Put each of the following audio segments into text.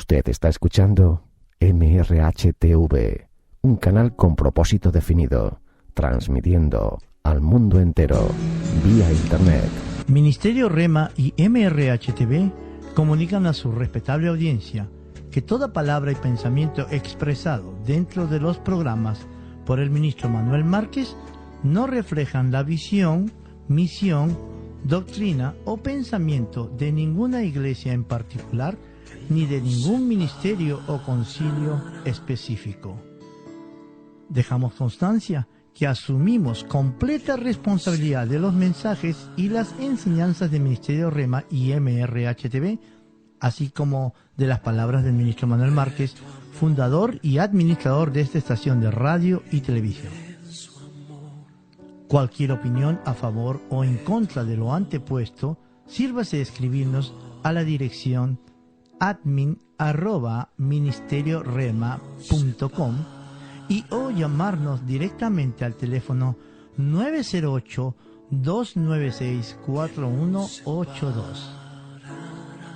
Usted está escuchando MRH-TV, un canal con propósito definido, transmitiendo al mundo entero vía Internet. Ministerio Rema y MRH-TV comunican a su respetable audiencia que toda palabra y pensamiento expresado dentro de los programas por el ministro Manuel Márquez no reflejan la visión, misión, doctrina o pensamiento de ninguna iglesia en particular, ni de ningún ministerio o concilio específico. Dejamos constancia que asumimos completa responsabilidad de los mensajes y las enseñanzas del Ministerio Rema y MRH-TV, así como de las palabras del ministro Manuel Márquez, fundador y administrador de esta estación de radio y televisión. Cualquier opinión a favor o en contra de lo antepuesto, sírvase de escribirnos a la dirección admin@ministeriorema.com y o llamarnos directamente al teléfono 908-296-4182.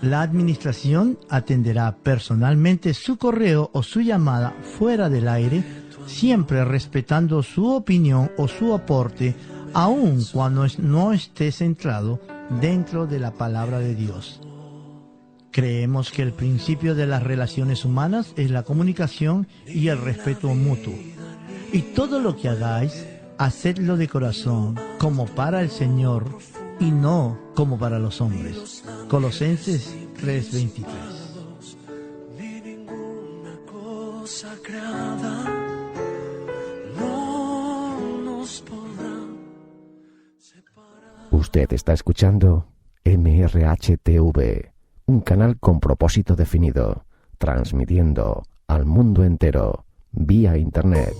La administración atenderá personalmente su correo o su llamada fuera del aire, siempre respetando su opinión o su aporte, aun cuando no esté centrado dentro de la palabra de Dios. Creemos que el principio de las relaciones humanas es la comunicación y el respeto mutuo. Y todo lo que hagáis, hacedlo de corazón, como para el Señor, y no como para los hombres. Colosenses 3:23. Ni ninguna cosa creada no nos podrá separar. Usted está escuchando MRH-TV, un canal con propósito definido, transmitiendo al mundo entero vía Internet.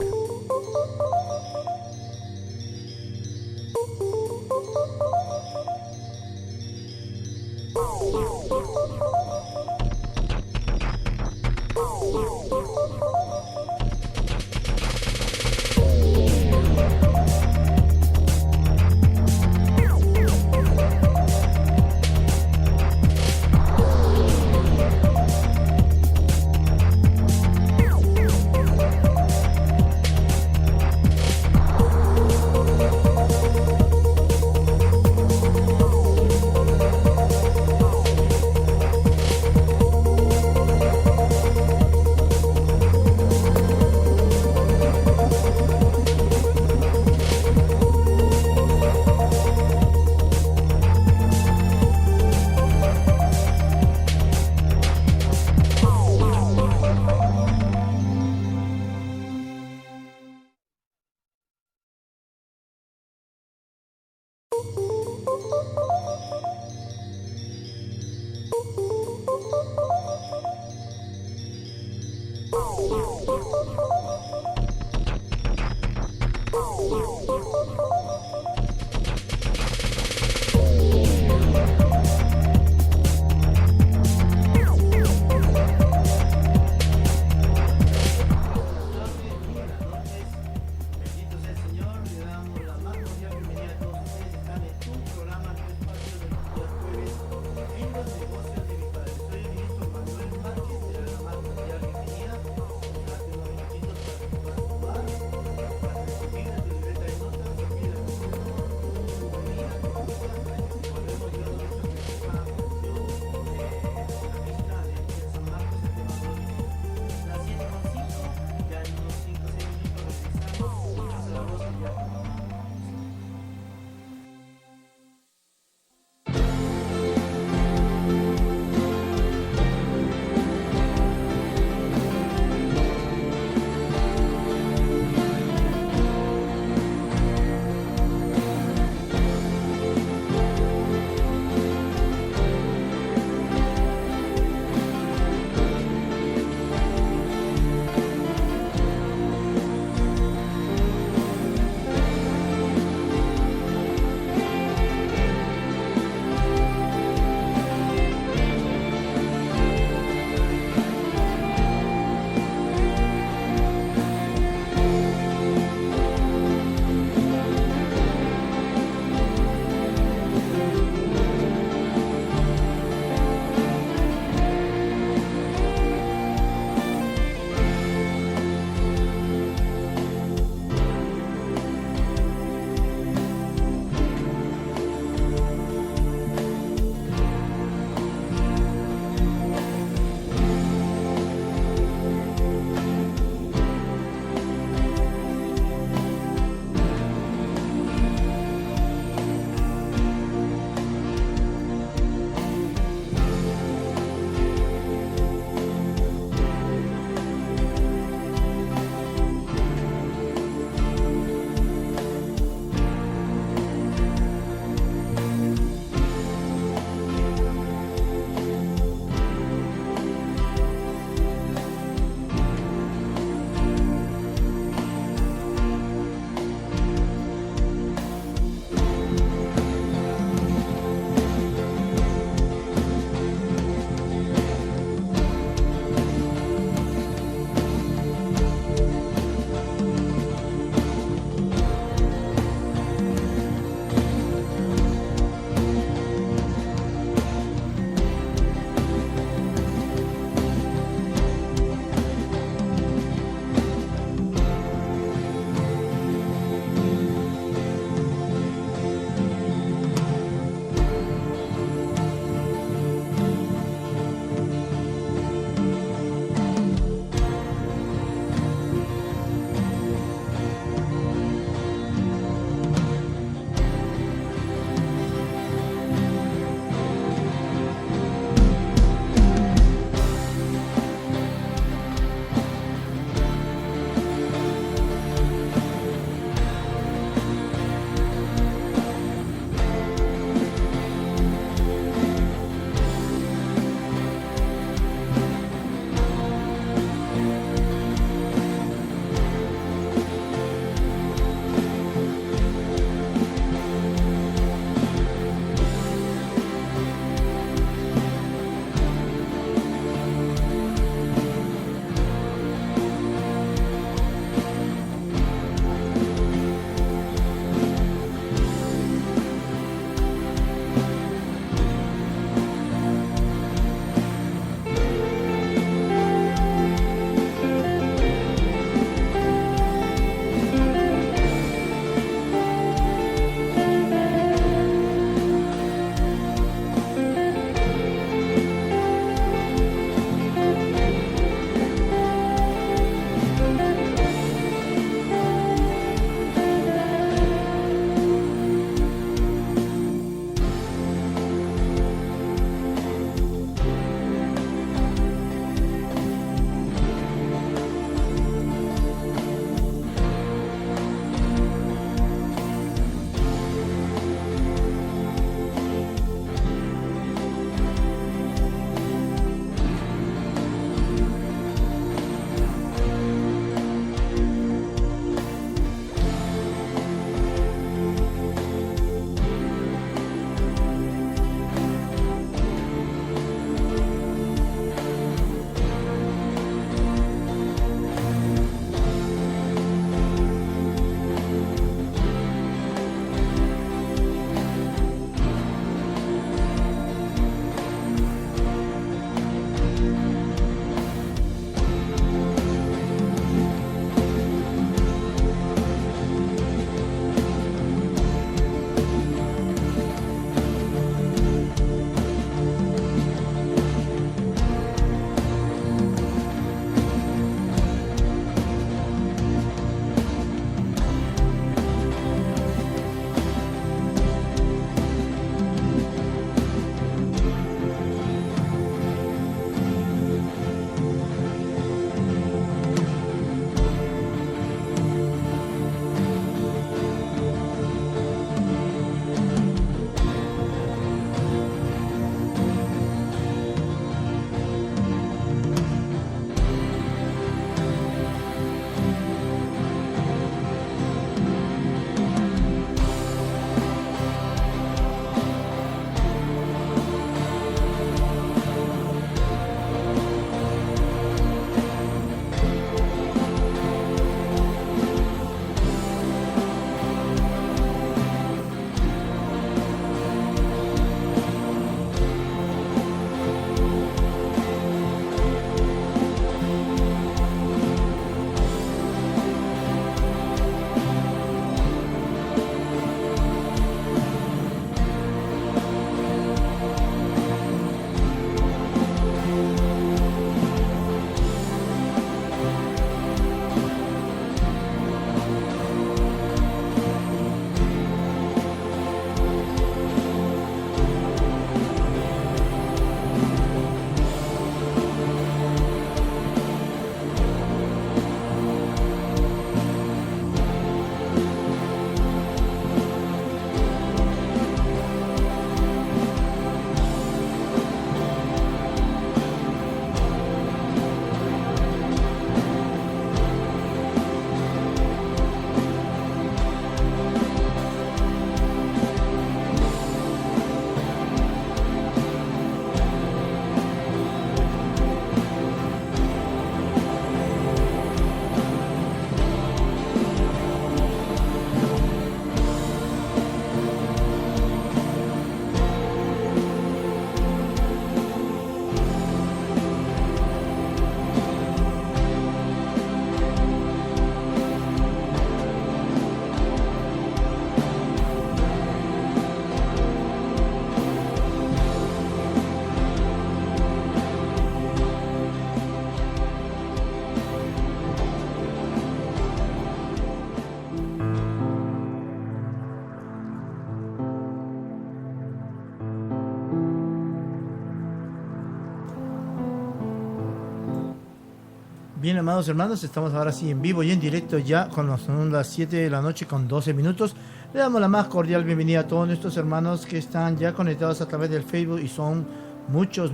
Bien, amados hermanos, estamos ahora sí en vivo y en directo ya, son las 7 de la noche con 12 minutos. Le damos la más cordial bienvenida a todos nuestros hermanos que están ya conectados a través del Facebook y son muchos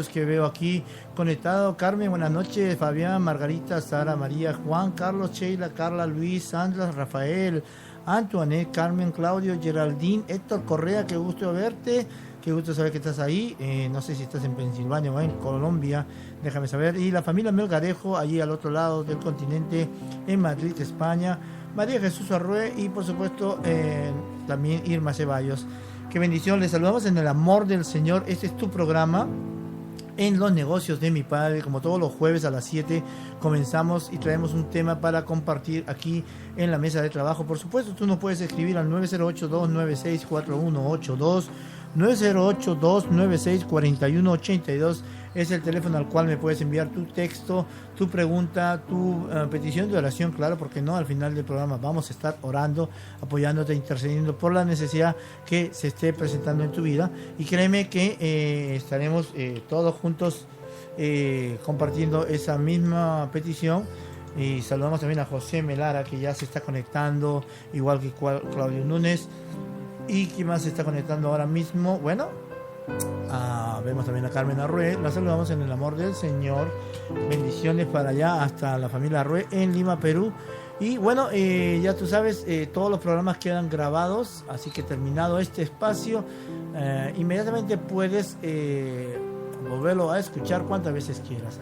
que veo aquí conectados. Carmen, buenas noches. Fabián, Margarita, Sara, María, Juan, Carlos, Sheila, Carla, Luis, Sandra, Rafael, Antoinette, Carmen, Claudio, Geraldine, Héctor Correa, qué gusto verte. Qué gusto saber que estás ahí. No sé si estás en Pensilvania o en Colombia. Déjame saber. Y la familia Melgarejo, allí al otro lado del continente, en Madrid, España. María Jesús Arrué y, por supuesto, también Irma Ceballos. Qué bendición. Les saludamos en el amor del Señor. Este es tu programa, En los negocios de mi Padre. Como todos los jueves a las 7 comenzamos y traemos un tema para compartir aquí en la mesa de trabajo. Por supuesto, tú nos puedes escribir al 908-296-4182. 908-296-4182 es el teléfono al cual me puedes enviar tu texto, tu pregunta, tu petición de oración, claro, porque no, al final del programa vamos a estar orando, apoyándote, intercediendo por la necesidad que se esté presentando en tu vida, y créeme que estaremos todos juntos compartiendo esa misma petición. Y saludamos también a José Melara, que ya se está conectando, igual que Claudio Núñez. ¿Y quién más se está conectando ahora mismo? Bueno, vemos también a Carmen Arrué. La saludamos en el amor del Señor. Bendiciones para allá, hasta la familia Arrué en Lima, Perú. Y bueno, ya tú sabes, todos los programas quedan grabados. Así que terminado este espacio, inmediatamente puedes volverlo a escuchar cuantas veces quieras.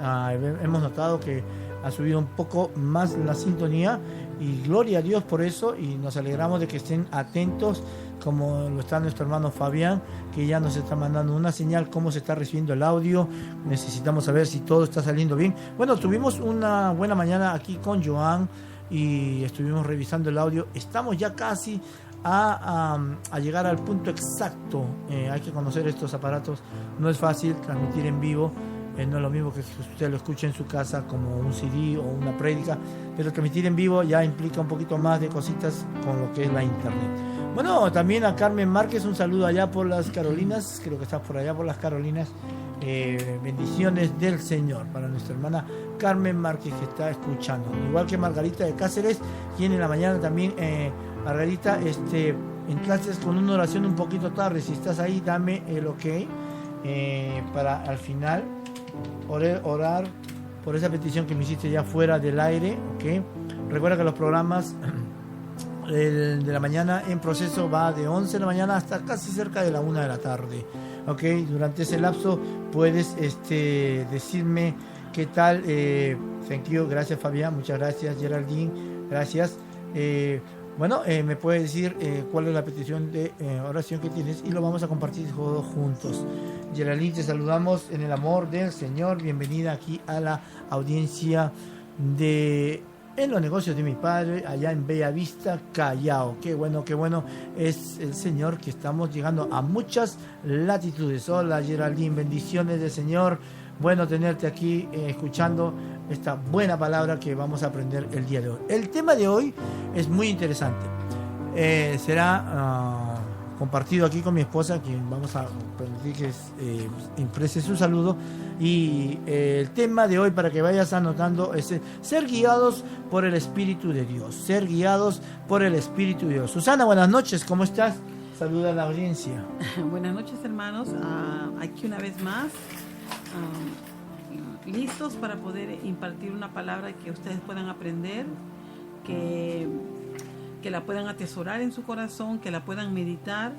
Hemos notado que ha subido un poco más la sintonía, y gloria a Dios por eso, y nos alegramos de que estén atentos, como lo está nuestro hermano Fabián, que ya nos está mandando una señal cómo se está recibiendo el audio. Necesitamos saber si todo está saliendo bien. Bueno, tuvimos una buena mañana aquí con Joan y estuvimos revisando el audio. Estamos ya casi a llegar al punto exacto. Hay que conocer estos aparatos, no es fácil transmitir en vivo. No es lo mismo que usted lo escuche en su casa como un CD o una prédica, pero transmitir en vivo ya implica un poquito más de cositas con lo que es la internet. Bueno, también a Carmen Márquez, un saludo allá por las Carolinas, creo que estás por allá por las Carolinas. Bendiciones del Señor para nuestra hermana Carmen Márquez, que está escuchando, igual que Margarita de Cáceres, quien en la mañana también, Margarita, en clases con una oración un poquito tarde. Si estás ahí, dame el ok, para al final orar por esa petición que me hiciste ya fuera del aire, ¿ok? Recuerda que los programas de la mañana en proceso va de 11 de la mañana hasta casi cerca de la 1 de la tarde, ¿ok? Durante ese lapso puedes decirme qué tal. Thank you, gracias Fabián, muchas gracias Geraldine, gracias. Bueno, me puedes decir cuál es la petición de oración que tienes y lo vamos a compartir todos juntos. Geraldine, te saludamos en el amor del Señor. Bienvenida aquí a la audiencia de En los negocios de mi Padre, allá en Bella Vista, Callao. Qué bueno es el Señor, que estamos llegando a muchas latitudes. Hola Geraldine, bendiciones del Señor. Bueno tenerte aquí escuchando esta buena palabra que vamos a aprender el día de hoy. El tema de hoy es muy interesante. Será compartido aquí con mi esposa, quien vamos a permitir que imprese su saludo. Y el tema de hoy, para que vayas anotando, es ser guiados por el Espíritu de Dios. Ser guiados por el Espíritu de Dios. Susana, buenas noches, ¿cómo estás? Saluda a la audiencia. Buenas noches, hermanos. Aquí una vez más. Listos para poder impartir una palabra que ustedes puedan aprender, que la puedan atesorar en su corazón, que la puedan meditar,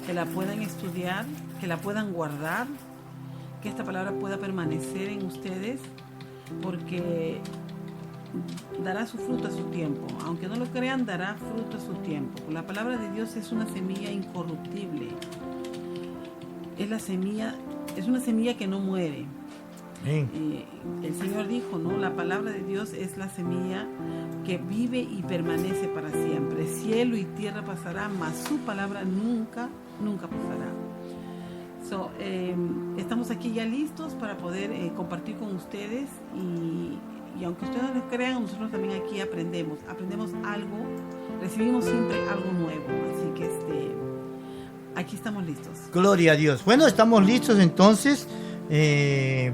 que la puedan estudiar, que la puedan guardar, que esta palabra pueda permanecer en ustedes, porque dará su fruto a su tiempo. Aunque no lo crean, dará fruto a su tiempo. La palabra de Dios es una semilla incorruptible. Es una semilla que no muere. El Señor dijo, ¿no? La palabra de Dios es la semilla que vive y permanece para siempre. Cielo y tierra pasará, mas su palabra nunca pasará. Estamos aquí ya listos para poder compartir con ustedes, y aunque ustedes no lo crean, nosotros también aquí aprendemos algo, recibimos siempre algo nuevo. Así que aquí estamos listos. Gloria a Dios. Bueno, estamos listos entonces.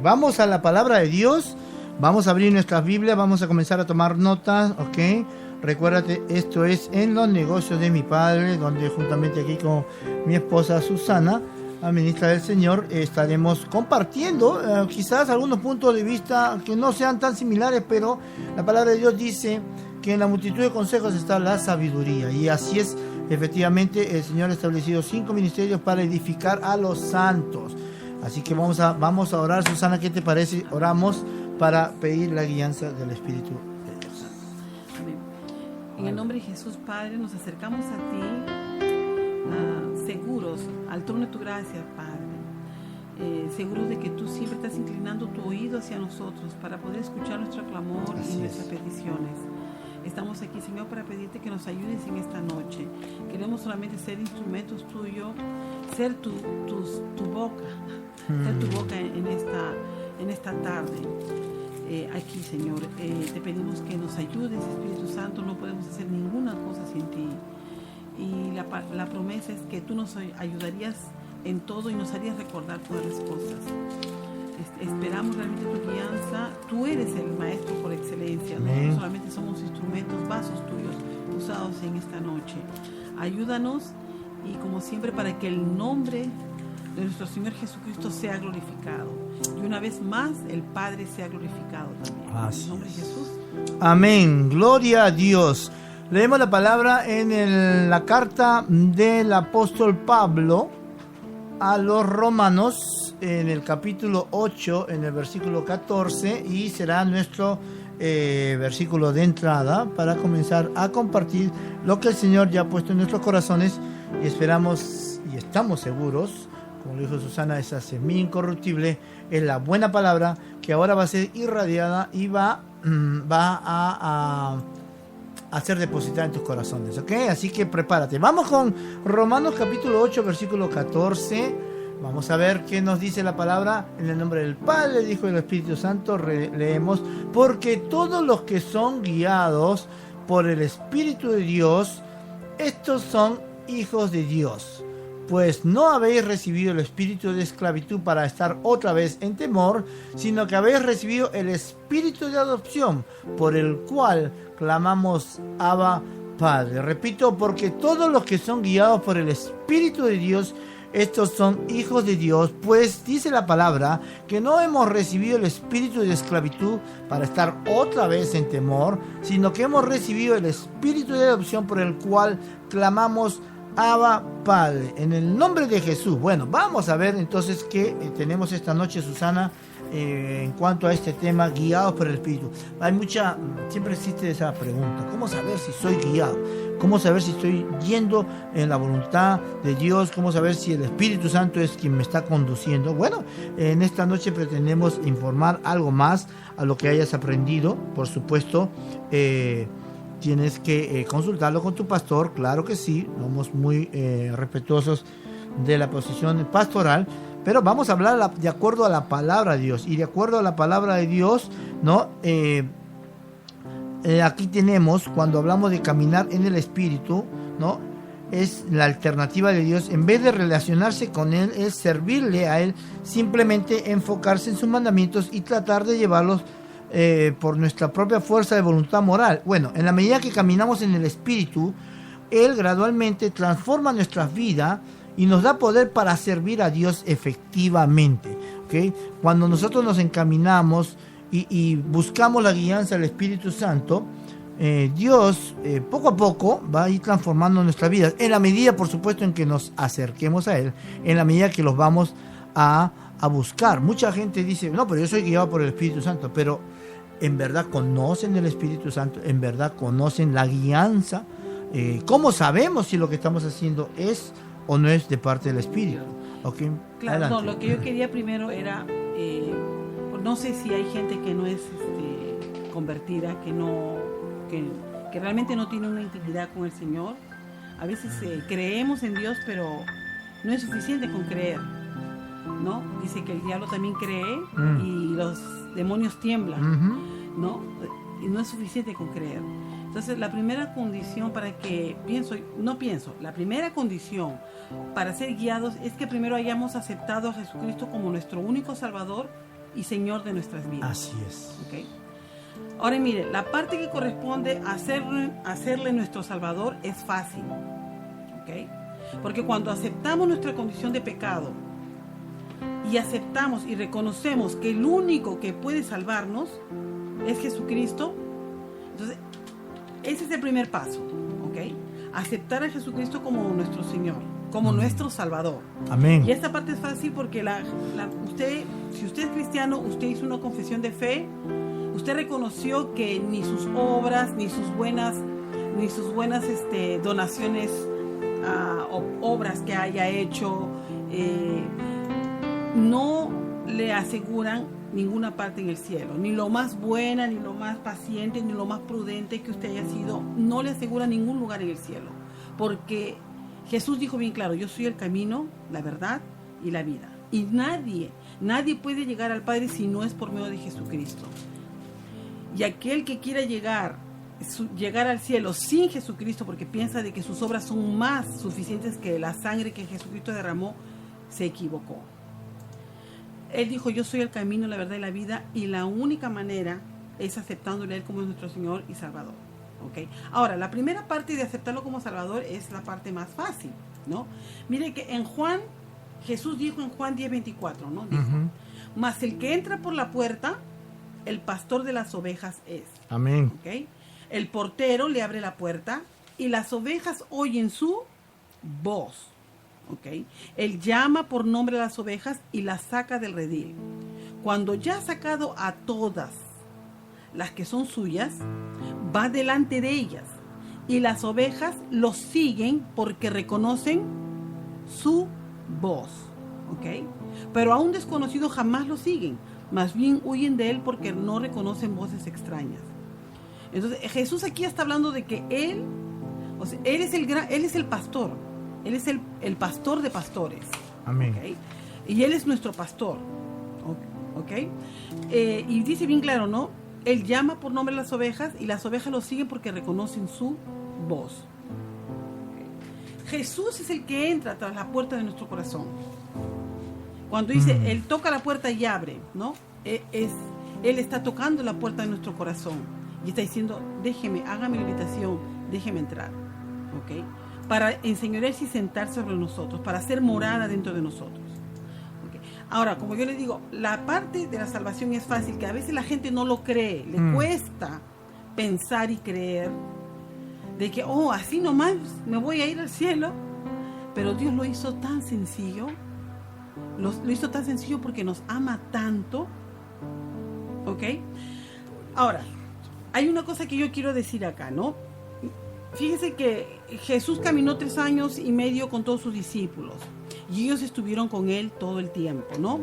Vamos a la palabra de Dios. Vamos a abrir nuestras Biblias, vamos a comenzar a tomar notas, ¿ok? Recuérdate, esto es En los negocios de mi padre, donde juntamente aquí con mi esposa Susana, la ministra del Señor, estaremos compartiendo quizás algunos puntos de vista que no sean tan similares, pero la palabra de Dios dice que en la multitud de consejos está la sabiduría, y así es. Efectivamente, el Señor ha establecido 5 ministerios para edificar a los santos. Así que vamos a orar. Susana, ¿qué te parece? Oramos para pedir la guianza del Espíritu de Dios. Amén. En el nombre de Jesús, Padre, nos acercamos a ti seguros al trono de tu gracia, Padre. Seguros de que tú siempre estás inclinando tu oído hacia nosotros para poder escuchar nuestro clamor y nuestras peticiones. Estamos aquí, Señor, para pedirte que nos ayudes en esta noche. Queremos solamente ser instrumentos tuyos, ser tu boca, ser tu boca en esta tarde. Aquí, Señor, te pedimos que nos ayudes, Espíritu Santo. No podemos hacer ninguna cosa sin ti. Y la promesa es que tú nos ayudarías en todo y nos harías recordar todas las cosas. Esperamos realmente tu guianza. Tú eres el maestro por excelencia. Nosotros solamente somos instrumentos, vasos tuyos usados en esta noche. Ayúdanos, y como siempre, para que el nombre de nuestro Señor Jesucristo sea glorificado, y una vez más el Padre sea glorificado también. En el nombre de Jesús. Amén. Gloria a Dios. Leemos la palabra en la carta del apóstol Pablo a los Romanos, en el capítulo 8, en el versículo 14, y será nuestro versículo de entrada para comenzar a compartir lo que el Señor ya ha puesto en nuestros corazones, y esperamos y estamos seguros, como lo dijo Susana, esa semilla incorruptible es la buena palabra que ahora va a ser irradiada y va a ser depositada en tus corazones, ¿ok? Así que prepárate. Vamos con Romanos capítulo 8, versículo 14. Vamos a ver qué nos dice la palabra. En el nombre del Padre, del Hijo y del Espíritu Santo leemos: porque todos los que son guiados por el Espíritu de Dios, estos son hijos de Dios. Pues no habéis recibido el espíritu de esclavitud para estar otra vez en temor, sino que habéis recibido el espíritu de adopción, por el cual clamamos Abba, Padre. Repito, porque todos los que son guiados por el Espíritu de Dios, estos son hijos de Dios. Pues dice la palabra que no hemos recibido el espíritu de esclavitud para estar otra vez en temor, sino que hemos recibido el espíritu de adopción, por el cual clamamos Abba, Padre, en el nombre de Jesús. Bueno, vamos a ver entonces qué tenemos esta noche, Susana, en cuanto a este tema, guiados por el Espíritu. Siempre existe esa pregunta: ¿cómo saber si soy guiado? ¿Cómo saber si estoy yendo en la voluntad de Dios? ¿Cómo saber si el Espíritu Santo es quien me está conduciendo? Bueno, en esta noche pretendemos informar algo más a lo que hayas aprendido. Por supuesto, tienes que consultarlo con tu pastor, claro que sí. Somos muy respetuosos de la posición pastoral, pero vamos a hablar de acuerdo a la palabra de Dios. Y de acuerdo a la palabra de Dios, ¿no? Aquí tenemos, cuando hablamos de caminar en el Espíritu, ¿no? Es la alternativa de Dios. En vez de relacionarse con Él, es servirle a Él, simplemente enfocarse en sus mandamientos y tratar de llevarlos por nuestra propia fuerza de voluntad moral. Bueno, en la medida que caminamos en el Espíritu, Él gradualmente transforma nuestras vidas y nos da poder para servir a Dios efectivamente, ¿okay? Cuando nosotros nos encaminamos y buscamos la guianza del Espíritu Santo, Dios poco a poco va a ir transformando nuestras vidas, en la medida, por supuesto, en que nos acerquemos a Él, en la medida que los vamos a buscar. Mucha gente dice: no, pero yo soy guiado por el Espíritu Santo. Pero ¿en verdad conocen el Espíritu Santo? ¿En verdad conocen la guianza? ¿Cómo sabemos si lo que estamos haciendo es o no es de parte del Espíritu? ¿Okay? Claro, no, lo que yo quería primero era, no sé si hay gente que no es convertida, que realmente no tiene una intimidad con el Señor. A veces creemos en Dios, pero no es suficiente con creer, ¿no? Dice que el diablo también cree y los demonios tiemblan, ¿no? Y no es suficiente con creer. Entonces, la primera condición la primera condición para ser guiados es que primero hayamos aceptado a Jesucristo como nuestro único Salvador y Señor de nuestras vidas. Así es. ¿Okay? Ahora mire, la parte que corresponde a hacerle nuestro Salvador es fácil. ¿Okay? Porque cuando aceptamos nuestra condición de pecado y aceptamos y reconocemos que el único que puede salvarnos es Jesucristo, entonces ese es el primer paso. ¿Okay? Aceptar a Jesucristo como nuestro Señor, como nuestro Salvador. Amén. Y esta parte es fácil porque si usted es cristiano, usted hizo una confesión de fe, usted reconoció que ni sus obras, ni sus buenas donaciones o obras que haya hecho no le aseguran ninguna parte en el cielo, ni lo más buena, ni lo más paciente, ni lo más prudente que usted haya sido, no le asegura ningún lugar en el cielo, porque Jesús dijo bien claro: yo soy el camino, la verdad y la vida, y nadie puede llegar al Padre si no es por medio de Jesucristo. Y aquel que quiera llegar al cielo sin Jesucristo, porque piensa de que sus obras son más suficientes que la sangre que Jesucristo derramó, se equivocó. Él dijo: yo soy el camino, la verdad y la vida, y la única manera es aceptándole a Él como nuestro Señor y Salvador. ¿Okay? Ahora, la primera parte de aceptarlo como Salvador es la parte más fácil, ¿no? Mire que en Juan, Jesús dijo en Juan 10:24, ¿no? Dijo: mas el que entra por la puerta, el pastor de las ovejas es. Amén. ¿Okay? El portero le abre la puerta y las ovejas oyen su voz. ¿Okay? Él llama por nombre a las ovejas y las saca del redil. Cuando ya ha sacado a todas las que son suyas, va delante de ellas, y las ovejas lo siguen porque reconocen su voz. ¿Okay? Pero a un desconocido jamás lo siguen, más bien huyen de él porque no reconocen voces extrañas. Entonces Jesús aquí está hablando de que él es el pastor. Él es el pastor de pastores. Amén. ¿Okay? Y Él es nuestro pastor. ¿Okay? Y dice bien claro, ¿no? Él llama por nombre a las ovejas y las ovejas lo siguen porque reconocen su voz. ¿Okay? Jesús es el que entra tras la puerta de nuestro corazón. Cuando dice, Él toca la puerta y abre, ¿no? Él está tocando la puerta de nuestro corazón y está diciendo: déjeme, hágame la invitación, déjeme entrar. ¿Ok? Para enseñorearse y sentarse sobre nosotros, para hacer morada dentro de nosotros. ¿Okay? Ahora, como yo les digo, la parte de la salvación es fácil, que a veces la gente no lo cree, le cuesta pensar y creer de que, así nomás me voy a ir al cielo, pero Dios lo hizo tan sencillo, lo hizo tan sencillo porque nos ama tanto. ¿Ok? Ahora, hay una cosa que yo quiero decir acá, ¿no? Fíjese que Jesús caminó 3 años y medio con todos sus discípulos y ellos estuvieron con Él todo el tiempo, ¿no?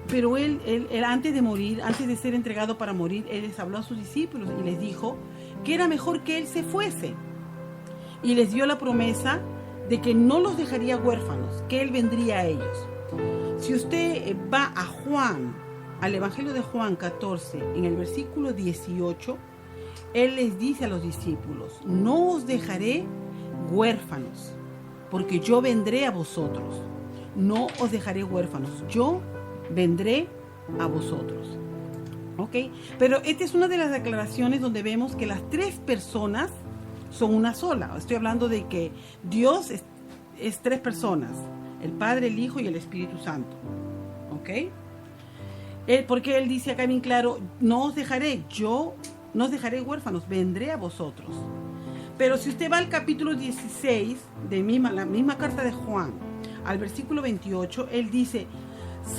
Pero él antes de morir, antes de ser entregado para morir, Él les habló a sus discípulos y les dijo que era mejor que Él se fuese, y les dio la promesa de que no los dejaría huérfanos, que Él vendría a ellos. Si usted va a Juan, al Evangelio de Juan 14, en el versículo 18, Él les dice a los discípulos: no os dejaré huérfanos, porque yo vendré a vosotros. No os dejaré huérfanos, yo vendré a vosotros. ¿Ok? Pero esta es una de las declaraciones donde vemos que las 3 personas son una sola. Estoy hablando de que Dios es 3 personas: el Padre, el Hijo y el Espíritu Santo. ¿Ok? Porque Él dice acá bien claro: no os dejaré huérfanos, vendré a vosotros. Pero si usted va al capítulo 16 de la misma carta de Juan, al versículo 28, Él dice: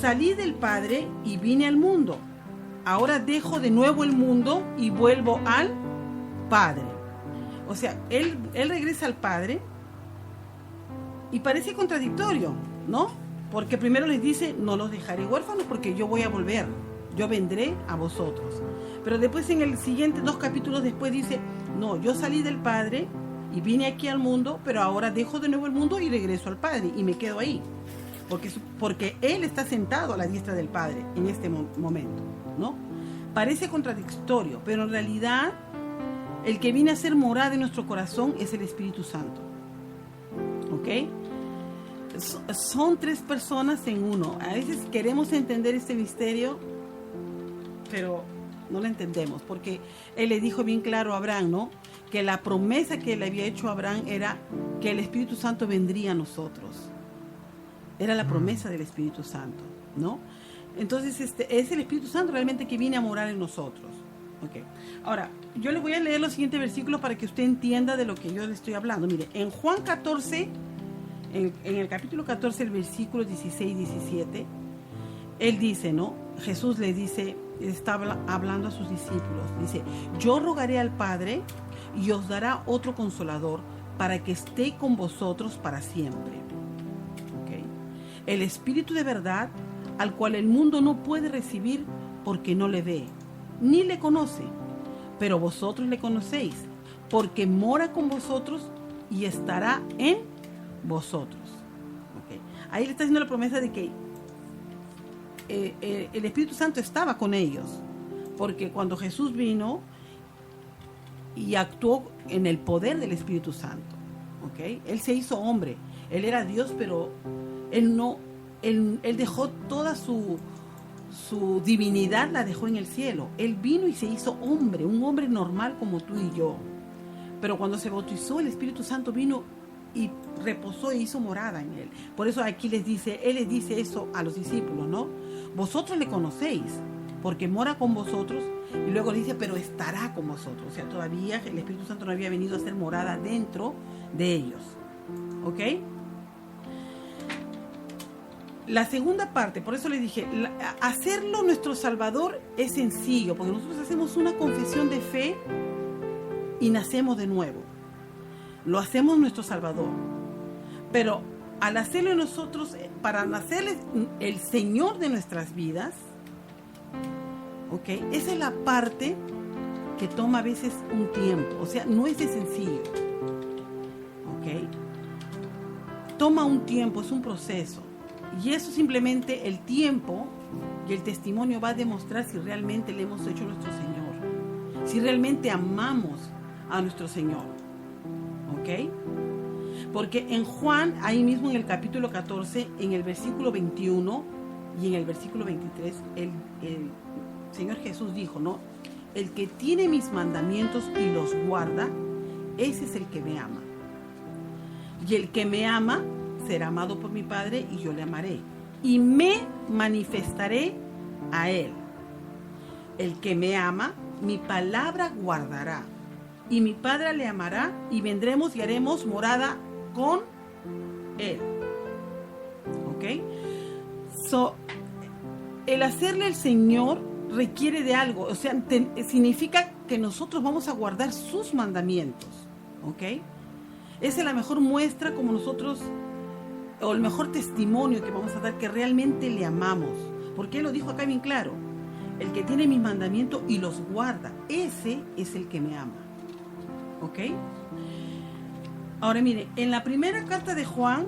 salí del Padre y vine al mundo. Ahora dejo de nuevo el mundo y vuelvo al Padre. O sea, Él regresa al Padre, y parece contradictorio, ¿no? Porque primero les dice: no los dejaré huérfanos porque yo voy a volver, yo vendré a vosotros. Pero después, en el siguiente 2 capítulos después, dice: no, yo salí del Padre y vine aquí al mundo, pero ahora dejo de nuevo el mundo y regreso al Padre y me quedo ahí. Porque Él está sentado a la diestra del Padre en este momento, ¿no? Parece contradictorio, pero en realidad el que viene a ser morada en nuestro corazón es el Espíritu Santo. ¿Ok? son tres personas en uno. A veces queremos entender este misterio, pero no lo entendemos, porque él le dijo bien claro a Abraham, ¿no?, que la promesa que le había hecho a Abraham era que el Espíritu Santo vendría a nosotros. Era la promesa del Espíritu Santo, ¿no? Entonces es el Espíritu Santo realmente que viene a morar en nosotros. Okay. Ahora, yo le voy a leer los siguientes versículos para que usted entienda de lo que yo le estoy hablando. Mire, en Juan 14, en el capítulo 14, el versículo 16 y 17, él dice, ¿no? Jesús le dice, está hablando a sus discípulos, dice: yo rogaré al Padre y os dará otro consolador para que esté con vosotros para siempre. Okay. El Espíritu de verdad, al cual el mundo no puede recibir porque no le ve, ni le conoce, pero vosotros le conocéis, porque mora con vosotros y estará en vosotros. Okay. Ahí le está haciendo la promesa de que el Espíritu Santo estaba con ellos, porque cuando Jesús vino y actuó en el poder del Espíritu Santo, ¿okay? Él se hizo hombre, él era Dios, pero él dejó toda su divinidad, la dejó en el cielo. Él vino y se hizo hombre, un hombre normal como tú y yo. Pero cuando se bautizó, el Espíritu Santo vino y reposó e hizo morada en él. Por eso aquí él les dice eso a los discípulos, ¿no? Vosotros le conocéis, porque mora con vosotros. Y luego le dice, pero estará con vosotros. O sea, todavía el Espíritu Santo no había venido a hacer morada dentro de ellos. ¿Ok? La segunda parte, por eso le dije, hacerlo nuestro Salvador es sencillo, porque nosotros hacemos una confesión de fe y nacemos de nuevo. Lo hacemos nuestro Salvador. Pero al hacerlo nosotros, para nacer el Señor de nuestras vidas, ¿ok? Esa es la parte que toma a veces un tiempo, o sea, no es de sencillo, ¿ok? Toma un tiempo, es un proceso, y eso simplemente el tiempo y el testimonio va a demostrar si realmente le hemos hecho a nuestro Señor, si realmente amamos a nuestro Señor, ¿ok? Porque en Juan, ahí mismo en el capítulo 14, en el versículo 21 y en el versículo 23, el Señor Jesús dijo, ¿no? El que tiene mis mandamientos y los guarda, ese es el que me ama. Y el que me ama será amado por mi Padre y yo le amaré. Y me manifestaré a él. El que me ama, mi palabra guardará. Y mi Padre le amará y vendremos y haremos morada con él. ¿Ok? El hacerle el Señor requiere de algo, o sea, significa que nosotros vamos a guardar sus mandamientos, ¿ok? Esa es la mejor muestra como nosotros, o el mejor testimonio que vamos a dar que realmente le amamos, porque Él lo dijo acá bien claro, el que tiene mis mandamientos y los guarda, ese es el que me ama, ¿ok? Ahora mire, en la primera carta de Juan,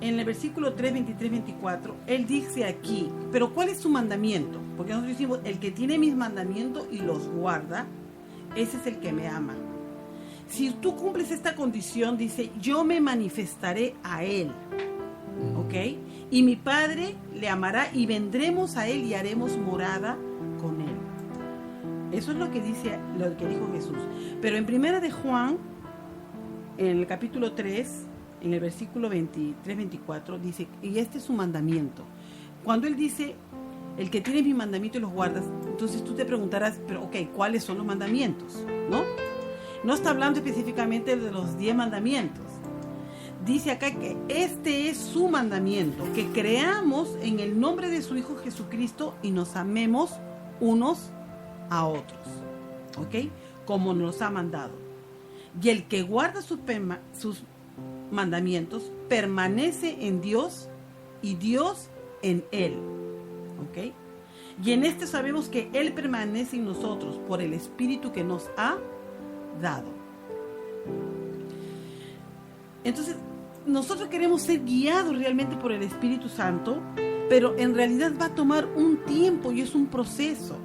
en el versículo 3, 23, 24, él dice aquí, pero ¿cuál es su mandamiento? Porque nosotros decimos, el que tiene mis mandamientos y los guarda, ese es el que me ama. Si tú cumples esta condición, dice, yo me manifestaré a él, ¿ok? Y mi Padre le amará y vendremos a él y haremos morada con él. Eso es lo que dijo Jesús. Pero en primera de Juan, en el capítulo 3, en el versículo 23-24 dice, y este es su mandamiento. Cuando él dice, el que tiene mi mandamiento y los guardas, entonces tú te preguntarás, pero ok, ¿cuáles son los mandamientos? No está hablando específicamente de los 10 mandamientos. Dice acá que este es su mandamiento, que creamos en el nombre de su Hijo Jesucristo y nos amemos unos a otros, ¿ok? Como nos ha mandado. Y el que guarda sus mandamientos permanece en Dios y Dios en él, ¿ok? Y en este sabemos que él permanece en nosotros por el Espíritu que nos ha dado. Entonces nosotros queremos ser guiados realmente por el Espíritu Santo, pero en realidad va a tomar un tiempo y es un proceso,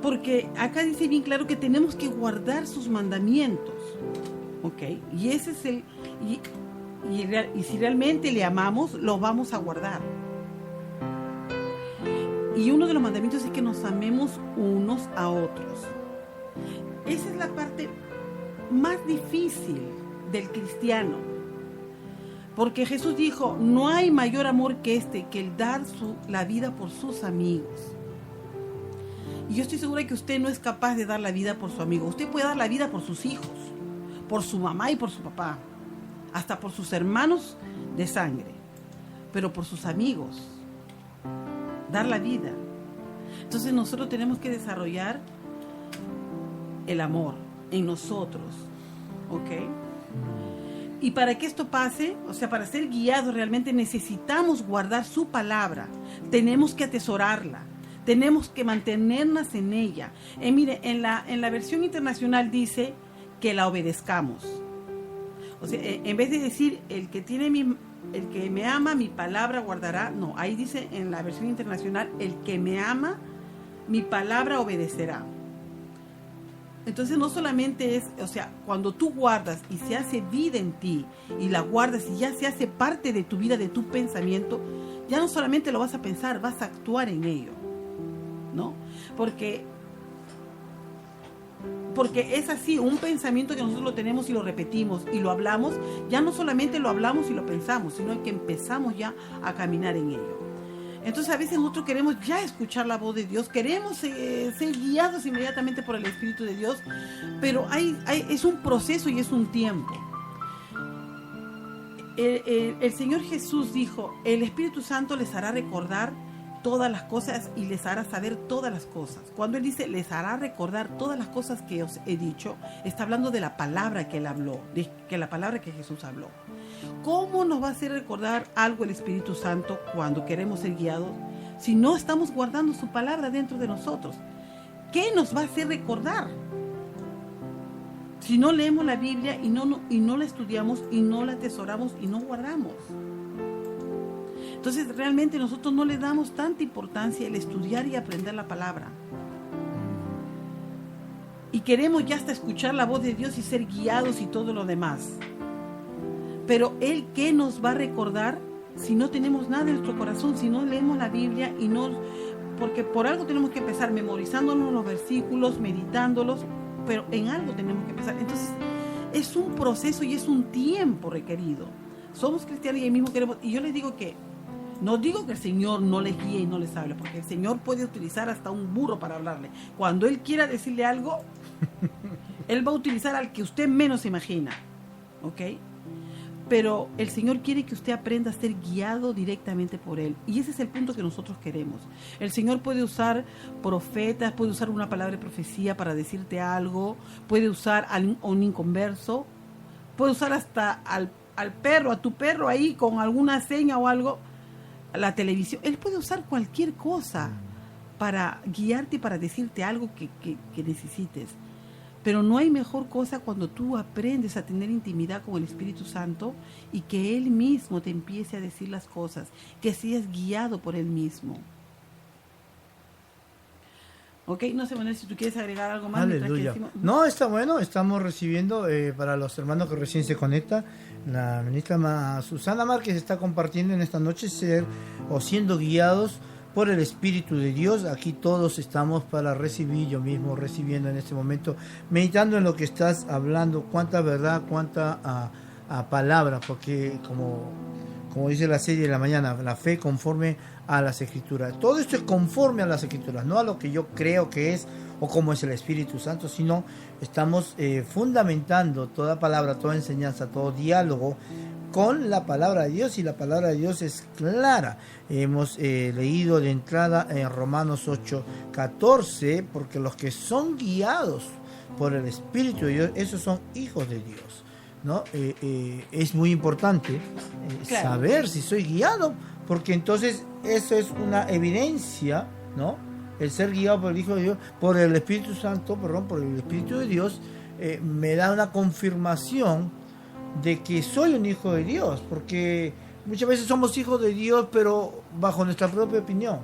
porque acá dice bien claro que tenemos que guardar sus mandamientos, ¿Ok? Y ese es el... Y si realmente le amamos, lo vamos a guardar. Y uno de los mandamientos es que nos amemos unos a otros. Esa es la parte más difícil del cristiano. Porque Jesús dijo, no hay mayor amor que que el dar la vida por sus amigos. Y yo estoy segura que usted no es capaz de dar la vida por su amigo. Usted puede dar la vida por sus hijos, por su mamá y por su papá, hasta por sus hermanos de sangre, pero por sus amigos, dar la vida. Entonces nosotros tenemos que desarrollar el amor en nosotros, ¿ok? Y para que esto pase, o sea, para ser guiados realmente necesitamos guardar su palabra, tenemos que atesorarla, tenemos que mantenernos en ella. Mire, en la versión internacional dice que la obedezcamos. O sea, en vez de decir el que me ama, mi palabra guardará, no, ahí dice en la versión internacional, el que me ama, mi palabra obedecerá. Entonces no solamente es, o sea, cuando tú guardas y se hace vida en ti y la guardas y ya se hace parte de tu vida, de tu pensamiento, ya no solamente lo vas a pensar, vas a actuar en ello, ¿no? Porque es así, un pensamiento que nosotros lo tenemos y lo repetimos y lo hablamos, ya no solamente lo hablamos y lo pensamos, sino que empezamos ya a caminar en ello. Entonces a veces nosotros queremos ya escuchar la voz de Dios, queremos ser guiados inmediatamente por el Espíritu de Dios, pero es un proceso y es un tiempo. El Señor Jesús dijo, el Espíritu Santo les hará recordar todas las cosas y les hará saber todas las cosas. Cuando Él dice, les hará recordar todas las cosas que os he dicho, está hablando de la palabra que Él habló, de la palabra que Jesús habló. ¿Cómo nos va a hacer recordar algo el Espíritu Santo cuando queremos ser guiados si no estamos guardando su palabra dentro de nosotros? ¿Qué nos va a hacer recordar? Si no leemos la Biblia y no la estudiamos y no la atesoramos y no guardamos. Entonces realmente nosotros no le damos tanta importancia al estudiar y aprender la palabra. Y queremos ya hasta escuchar la voz de Dios y ser guiados y todo lo demás. Pero Él, ¿qué nos va a recordar si no tenemos nada en nuestro corazón? Si no leemos la Biblia y no... Porque por algo tenemos que empezar memorizándonos los versículos, meditándolos, pero en algo tenemos que empezar. Entonces es un proceso y es un tiempo requerido. Somos cristianos y ahí mismo queremos... Y yo les digo que no digo que el Señor no les guíe y no les hable, porque el Señor puede utilizar hasta un burro para hablarle. Cuando Él quiera decirle algo, Él va a utilizar al que usted menos imagina, ¿ok? Pero el Señor quiere que usted aprenda a ser guiado directamente por Él. Y ese es el punto que nosotros queremos. El Señor puede usar profetas, puede usar una palabra de profecía para decirte algo, puede usar a un inconverso, puede usar hasta al perro, a tu perro ahí con alguna seña o algo, la televisión. Él puede usar cualquier cosa para guiarte y para decirte algo que necesites. Pero no hay mejor cosa cuando tú aprendes a tener intimidad con el Espíritu Santo y que Él mismo te empiece a decir las cosas, que seas guiado por Él mismo. Ok, no sé, Manuel, si tú quieres agregar algo más. Aleluya. No, está bueno, estamos recibiendo para los hermanos que recién se conectan, la ministra Susana Márquez está compartiendo en esta noche siendo guiados por el Espíritu de Dios. Aquí todos estamos para recibir, yo mismo recibiendo en este momento, meditando en lo que estás hablando, cuánta verdad, cuánta palabra, porque como dice la serie de la mañana, la fe conforme a las Escrituras. Todo esto es conforme a las Escrituras, no a lo que yo creo que es o como es el Espíritu Santo, sino estamos fundamentando toda palabra, toda enseñanza, todo diálogo con la palabra de Dios, y la palabra de Dios es clara. Hemos leído de entrada en Romanos 8:14, porque los que son guiados por el Espíritu de Dios, esos son hijos de Dios, ¿no? Es muy importante saber si soy guiado, porque entonces eso es una evidencia, ¿no? El ser guiado por el Hijo de Dios, por el Espíritu Santo, por el Espíritu de Dios, me da una confirmación de que soy un hijo de Dios, porque muchas veces somos hijos de Dios, pero bajo nuestra propia opinión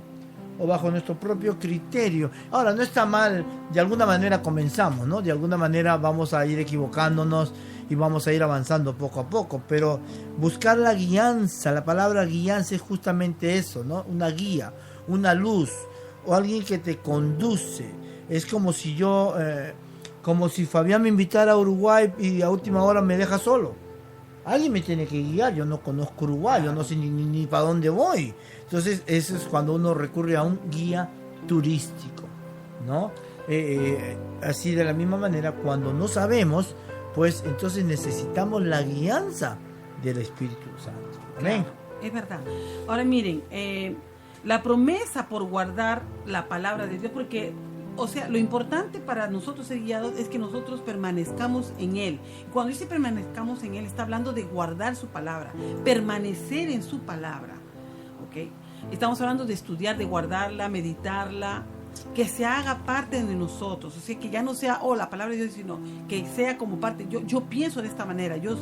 o bajo nuestro propio criterio. Ahora, no está mal, de alguna manera comenzamos, ¿no? De alguna manera vamos a ir equivocándonos y vamos a ir avanzando poco a poco, pero buscar la guianza, la palabra guianza es justamente eso, ¿no? Una guía, una luz, o alguien que te conduce. Es como si como si Fabián me invitara a Uruguay y a última hora me deja solo. Alguien me tiene que guiar, yo no conozco Uruguay, yo no sé ni para dónde voy. Entonces eso es cuando uno recurre a un guía turístico, ¿no? Así de la misma manera, cuando no sabemos, pues entonces necesitamos la guianza del Espíritu Santo. Amén. Claro, es verdad. Ahora miren, la promesa por guardar la palabra de Dios, porque, o sea, lo importante para nosotros ser guiados es que nosotros permanezcamos en Él. Cuando dice permanezcamos en Él, está hablando de guardar su palabra, permanecer en su palabra, ¿ok? Estamos hablando de estudiar, de guardarla, meditarla, que se haga parte de nosotros, o sea, que ya no sea, la palabra de Dios, sino que sea como parte. Yo pienso de esta manera, yo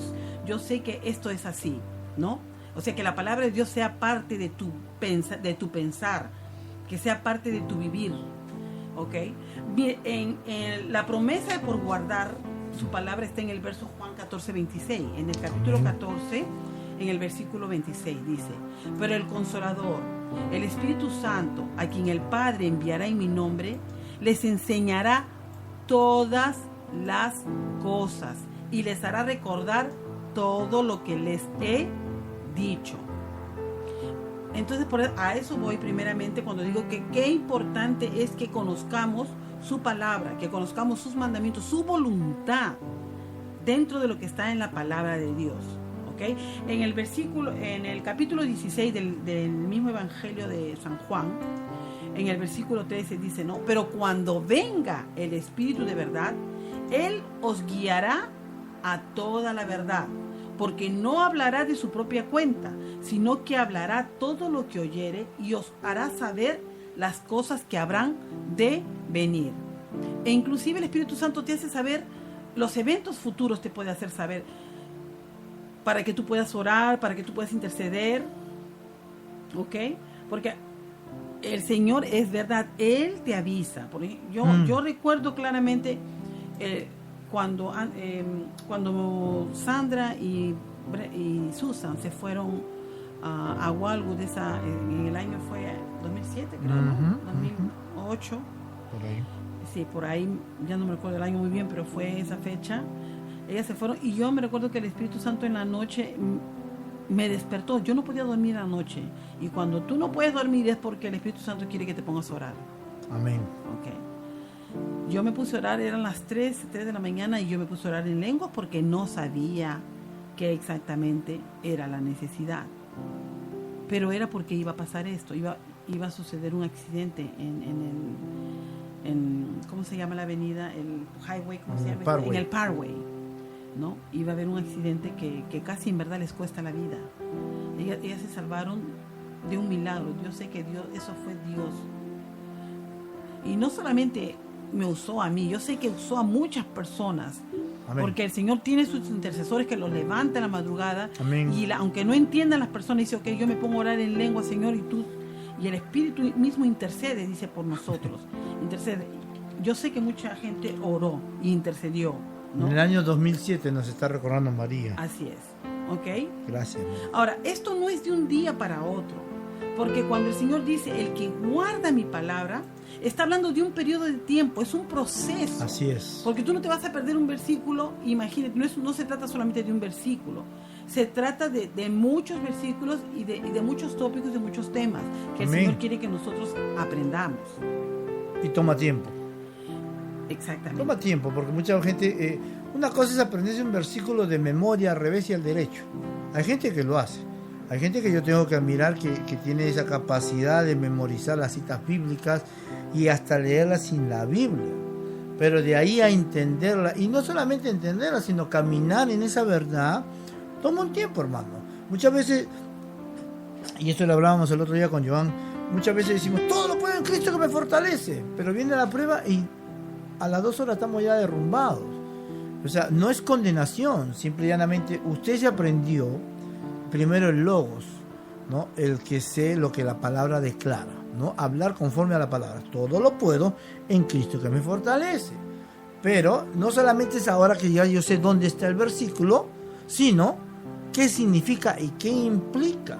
sé que esto es así, ¿no? O sea, que la palabra de Dios sea parte de tu pensar, que sea parte de tu vivir, ¿ok? Bien, en la promesa por guardar su palabra está en el verso Juan 14:26, en el capítulo 14, en el versículo 26 dice: pero el Consolador, el Espíritu Santo, a quien el Padre enviará en mi nombre, les enseñará todas las cosas y les hará recordar todo lo que les he dicho. Entonces a eso voy primeramente cuando digo que qué importante es que conozcamos su palabra, que conozcamos sus mandamientos, su voluntad dentro de lo que está en la palabra de Dios. ¿Okay? En el capítulo 16 del mismo Evangelio de San Juan, en el versículo 13 dice, ¿no? Pero cuando venga el Espíritu de verdad, Él os guiará a toda la verdad, porque no hablará de su propia cuenta, sino que hablará todo lo que oyere y os hará saber las cosas que habrán de venir. E inclusive el Espíritu Santo te hace saber los eventos futuros, te puede hacer saber, para que tú puedas orar, para que tú puedas interceder, ¿ok? Porque el Señor es verdad, Él te avisa. Porque yo recuerdo claramente cuando Sandra y Susan se fueron a Wildwood, en el año fue 2007, creo, ¿no? 2008. Por ahí. Sí, por ahí, ya no me recuerdo el año muy bien, pero fue esa fecha. Ellas se fueron y yo me recuerdo que el Espíritu Santo en la noche me despertó. Yo no podía dormir la noche. Y cuando tú no puedes dormir es porque el Espíritu Santo quiere que te pongas a orar. Amén. Okay. Yo me puse a orar, eran las 3 de la mañana y yo me puse a orar en lenguas porque no sabía qué exactamente era la necesidad. Pero era porque iba a pasar esto, iba a suceder un accidente en ¿cómo se llama la avenida? El highway, ¿cómo se llama? En el Parkway, ¿no? Iba a haber un accidente que casi en verdad les cuesta la vida. Ellas se salvaron de un milagro. Yo sé que eso fue Dios. Y no solamente me usó a mí, yo sé que usó a muchas personas. Amén. Porque el Señor tiene sus intercesores que los levanta en la madrugada. Amén. Y aunque no entiendan las personas, dice, ok, yo me pongo a orar en lengua, Señor, y el Espíritu mismo intercede, dice, por nosotros. Intercede. Yo sé que mucha gente oró e intercedió, ¿no? En el año 2007 nos está recordando María. Así es, ¿ok? Gracias. Ahora, esto no es de un día para otro, porque cuando el Señor dice, el que guarda mi palabra, está hablando de un periodo de tiempo, es un proceso. Así es. Porque tú no te vas a perder un versículo, imagínate, no se trata solamente de un versículo, se trata de muchos versículos y de muchos tópicos, de muchos temas que Amén. El Señor quiere que nosotros aprendamos. Y toma tiempo. Exactamente. Toma tiempo, porque mucha gente... una cosa es aprenderse un versículo de memoria al revés y al derecho. Hay gente que lo hace. Hay gente que yo tengo que admirar que tiene esa capacidad de memorizar las citas bíblicas y hasta leerlas sin la Biblia. Pero de ahí a entenderla, y no solamente entenderla, sino caminar en esa verdad, toma un tiempo, hermano. Muchas veces, y esto lo hablábamos el otro día con Joan, muchas veces decimos, todo lo puedo en Cristo que me fortalece, pero viene la prueba y a las 2 horas estamos ya derrumbados. O sea, no es condenación, simple y llanamente usted se aprendió primero el logos, ¿no? El que sé lo que la palabra declara, ¿no? Hablar conforme a la palabra. Todo lo puedo en Cristo que me fortalece. Pero no solamente es ahora que ya yo sé dónde está el versículo, sino qué significa y qué implica,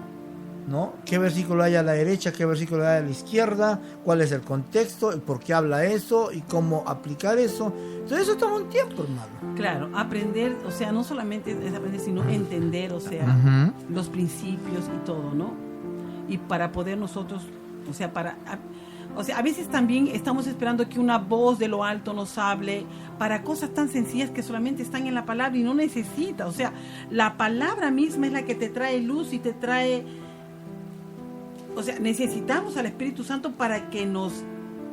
¿no? ¿Qué versículo hay a la derecha, qué versículo hay a la izquierda? ¿Cuál es el contexto? ¿El por qué habla eso? ¿Y cómo aplicar eso? Entonces eso toma un tiempo, hermano. Claro, aprender, o sea, no solamente es aprender, sino entender, o sea, los principios y todo, ¿no? Y para poder nosotros, o sea, a veces también estamos esperando que una voz de lo alto nos hable para cosas tan sencillas que solamente están en la palabra y no necesita, o sea, la palabra misma es la que te trae luz y te trae, o sea, necesitamos al Espíritu Santo para que nos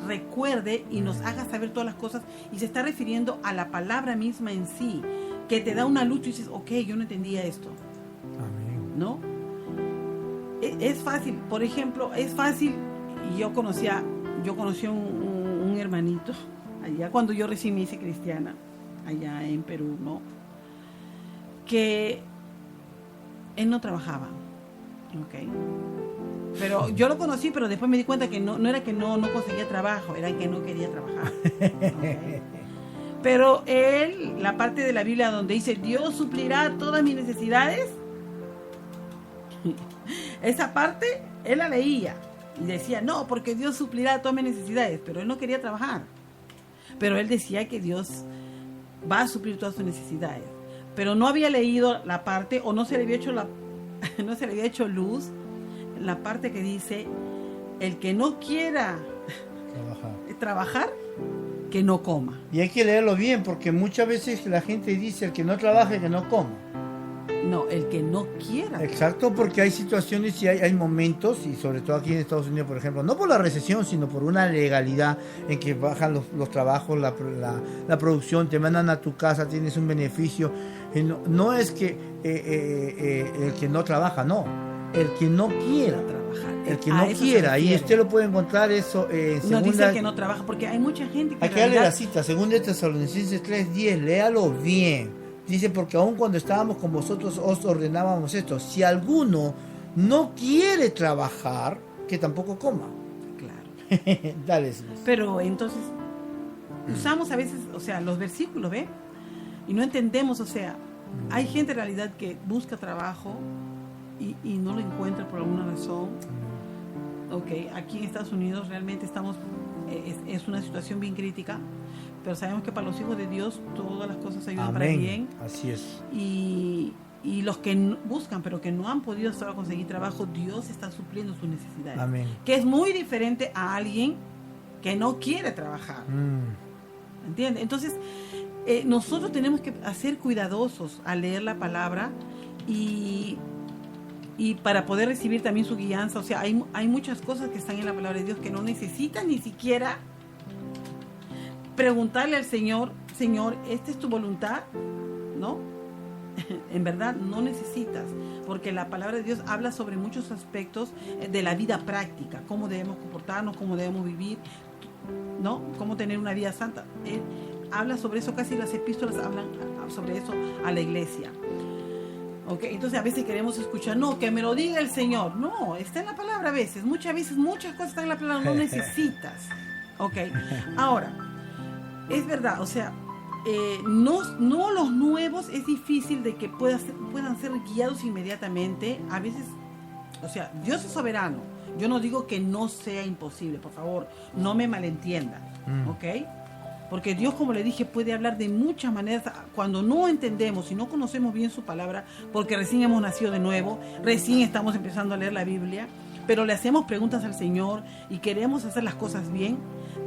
recuerde y nos haga saber todas las cosas, y se está refiriendo a la palabra misma en sí, que te da una luz y dices, ok, yo no entendía esto. Amén. ¿No? Es fácil, por ejemplo, es fácil, y yo conocí a un hermanito allá cuando yo recién me hice cristiana, allá en Perú, ¿no? Que él no trabajaba, ¿ok? Pero yo lo conocí, pero después me di cuenta que no era que no conseguía trabajo, era que no quería trabajar. ¿Okay? Pero él, la parte de la Biblia donde dice Dios suplirá todas mis necesidades, esa parte él la leía y decía, no, porque Dios suplirá todas mis necesidades, pero él no quería trabajar. Pero él decía que Dios va a suplir todas sus necesidades. Pero no había leído la parte, o no se le había hecho luz la parte que dice, el que no quiera trabajar, que no coma. Y hay que leerlo bien, porque muchas veces la gente dice, el que no trabaje, que no coma. No, el que no quiera. Exacto, porque hay situaciones y hay momentos, y sobre todo aquí en Estados Unidos, por ejemplo, no por la recesión, sino por una legalidad en que bajan los trabajos, la producción, te mandan a tu casa, tienes un beneficio. No es que el que no trabaja, no. El que no quiera trabajar, el que no quiera, y usted lo puede encontrar eso en segunda. No dice el que no trabaja, porque hay mucha gente que hay que darle la cita, segunda de Tesalonicenses 3:10, léalo bien. Dice, porque aun cuando estábamos con vosotros os ordenábamos esto, si alguno no quiere trabajar, que tampoco coma. Claro. Dale. Pero entonces usamos a veces, o sea, los versículos, ¿ve? Y no entendemos, o sea, hay gente en realidad que busca trabajo y no lo encuentra por alguna razón. Ok, aquí en Estados Unidos realmente estamos, es una situación bien crítica, pero sabemos que para los hijos de Dios todas las cosas ayudan para bien. Así es. Y los que buscan pero que no han podido hasta ahora conseguir trabajo, Dios está supliendo sus necesidades. Amén. Que es muy diferente a alguien que no quiere trabajar. ¿Entiendes? Entonces, nosotros tenemos que ser cuidadosos al leer la palabra y para poder recibir también su guianza. O sea, hay muchas cosas que están en la palabra de Dios que no necesitan ni siquiera preguntarle al Señor, Señor, ¿esta es tu voluntad? ¿No? En verdad no necesitas, porque la palabra de Dios habla sobre muchos aspectos de la vida práctica, cómo debemos comportarnos, cómo debemos vivir, ¿no? Cómo tener una vida santa. Él habla sobre eso, casi las epístolas hablan sobre eso a la iglesia. Okay, entonces a veces queremos escuchar, no, que me lo diga el Señor. No, está en la palabra a veces. Muchas cosas están en la palabra, no necesitas. Ok, ahora, es verdad, o sea, no los nuevos es difícil de que puedan ser guiados inmediatamente. A veces, o sea, Dios es soberano. Yo no digo que no sea imposible, por favor, no me malentiendan. Ok. Porque Dios, como le dije, puede hablar de muchas maneras cuando no entendemos y no conocemos bien su palabra, porque recién hemos nacido de nuevo, recién estamos empezando a leer la Biblia, pero le hacemos preguntas al Señor y queremos hacer las cosas bien.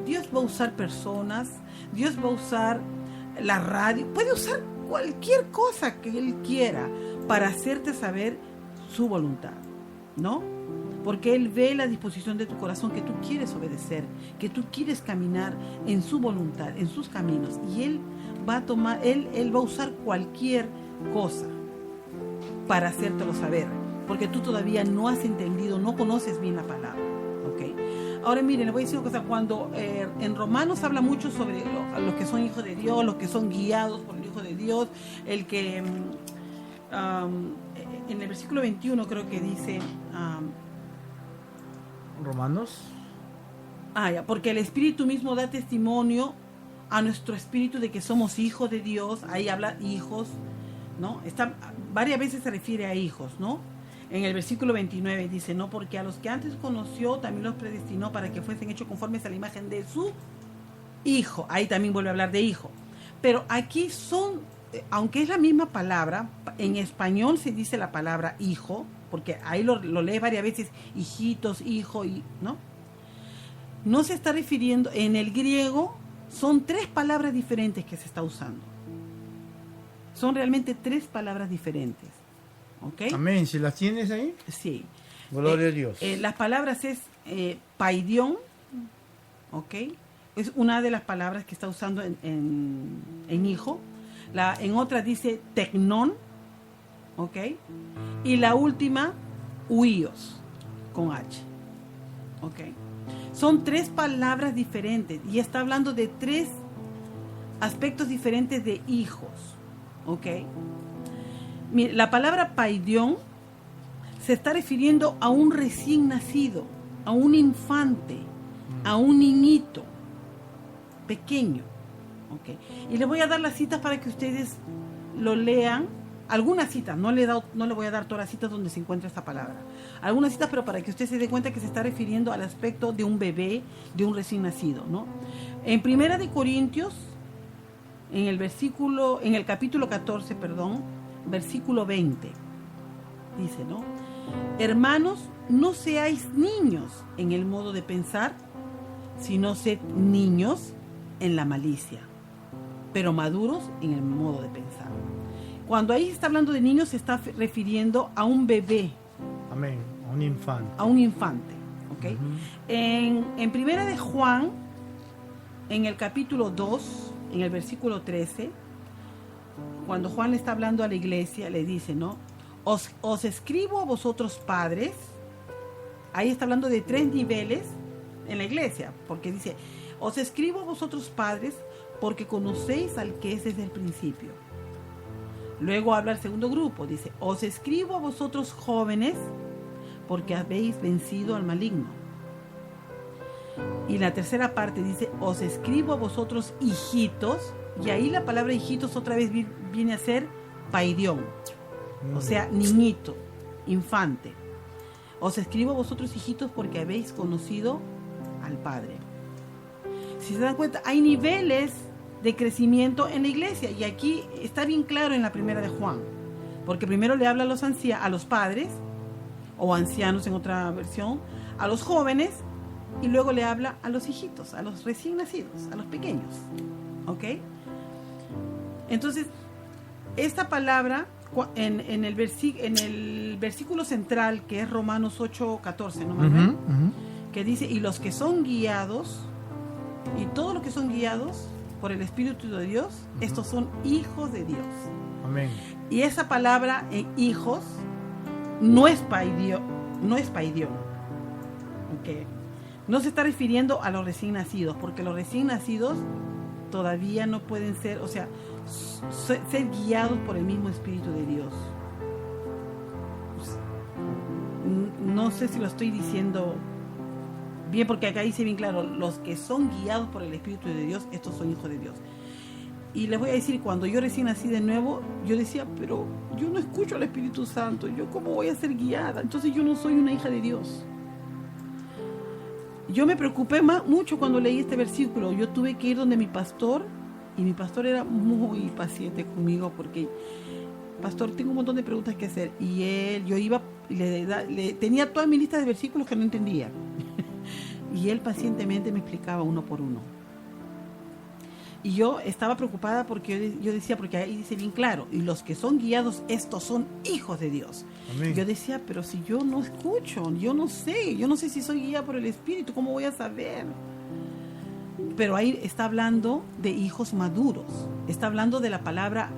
Dios va a usar personas, Dios va a usar la radio, puede usar cualquier cosa que Él quiera para hacerte saber su voluntad, ¿no? Porque Él ve la disposición de tu corazón, que tú quieres obedecer, que tú quieres caminar en su voluntad, en sus caminos. Y Él va a tomar, Él va a usar cualquier cosa para hacértelo saber. Porque tú todavía no has entendido, no conoces bien la palabra. ¿Okay? Ahora miren, les voy a decir una cosa. Cuando en Romanos habla mucho sobre los que son hijos de Dios, los que son guiados por el Hijo de Dios, el que en el versículo 21 creo que dice... Romanos. Ya, porque el Espíritu mismo da testimonio a nuestro espíritu de que somos hijos de Dios. Ahí habla hijos, ¿no? Varias veces se refiere a hijos, ¿no? En el versículo 29 dice, no, porque a los que antes conoció también los predestinó para que fuesen hechos conformes a la imagen de su hijo. Ahí también vuelve a hablar de hijo. Pero aquí son, aunque es la misma palabra, en español se dice la palabra hijo, porque ahí lo lees varias veces, hijitos, hijo, ¿no? No se está refiriendo, en el griego son 3 palabras diferentes que se está usando. Son realmente 3 palabras diferentes. ¿Ok? Amén. ¿Si las tienes ahí? Sí. Gloria a Dios. Las palabras es paidión, ¿ok? Es una de las palabras que está usando en hijo. En otra dice tecnón, ¿ok? Y la última, huíos, con H, ¿ok? Son 3 palabras diferentes y está hablando de 3 aspectos diferentes de hijos, ¿ok? Mire, la palabra paidión se está refiriendo a un recién nacido, a un infante, a un niñito pequeño, ¿ok? Y les voy a dar las citas para que ustedes lo lean. Algunas citas, no le voy a dar todas las citas donde se encuentra esta palabra. Algunas citas, pero para que usted se dé cuenta que se está refiriendo al aspecto de un bebé, de un recién nacido, ¿no? En Primera de Corintios, en el capítulo 14, versículo 20, dice, ¿no? Hermanos, no seáis niños en el modo de pensar, sino sed niños en la malicia, pero maduros en el modo de pensar. Cuando ahí está hablando de niños, se está refiriendo a un bebé. Amén. A un infante. A un infante, ¿ok? Uh-huh. En Primera de Juan, en el capítulo 2, en el versículo 13, cuando Juan le está hablando a la iglesia, le dice, ¿no? Os escribo a vosotros padres. Ahí está hablando de 3 niveles en la iglesia, porque dice, os escribo a vosotros padres porque conocéis al que es desde el principio. Luego habla el segundo grupo, dice, os escribo a vosotros jóvenes porque habéis vencido al maligno. Y la tercera parte dice, os escribo a vosotros hijitos, y ahí la palabra hijitos otra vez viene a ser paidión, o sea, niñito, infante. Os escribo a vosotros hijitos porque habéis conocido al Padre. Si se dan cuenta, hay niveles de crecimiento en la iglesia, y aquí está bien claro en la Primera de Juan, porque primero le habla a los padres, o ancianos en otra versión, a los jóvenes, y luego le habla a los hijitos, a los recién nacidos, a los pequeños, ¿ok? Entonces, esta palabra en el versículo central, que es Romanos 8:14, ¿no? Que dice, y los que son guiados, y todos los que son guiados por el Espíritu de Dios, estos son hijos de Dios. Amén. Y esa palabra hijos no es paidión, ¿okay? No se está refiriendo a los recién nacidos, porque los recién nacidos todavía no pueden ser, o sea, ser guiados por el mismo Espíritu de Dios. No sé si lo estoy diciendo bien, porque acá dice bien claro, los que son guiados por el Espíritu de Dios, estos son hijos de Dios. Y les voy a decir, cuando yo recién nací de nuevo, yo decía, pero yo no escucho al Espíritu Santo, ¿yo cómo voy a ser guiada? Entonces yo no soy una hija de Dios. Yo me preocupé mucho cuando leí este versículo. Yo tuve que ir donde mi pastor, y mi pastor era muy paciente conmigo, porque, pastor, tengo un montón de preguntas que hacer. Y yo iba, le tenía toda mi lista de versículos que no entendía. Y él pacientemente me explicaba uno por uno. Y yo estaba preocupada porque yo decía, porque ahí dice bien claro, y los que son guiados, estos son hijos de Dios. Amén. Yo decía, pero si yo no escucho, yo no sé si soy guiada por el Espíritu, ¿cómo voy a saber? Pero ahí está hablando de hijos maduros, está hablando de la palabra,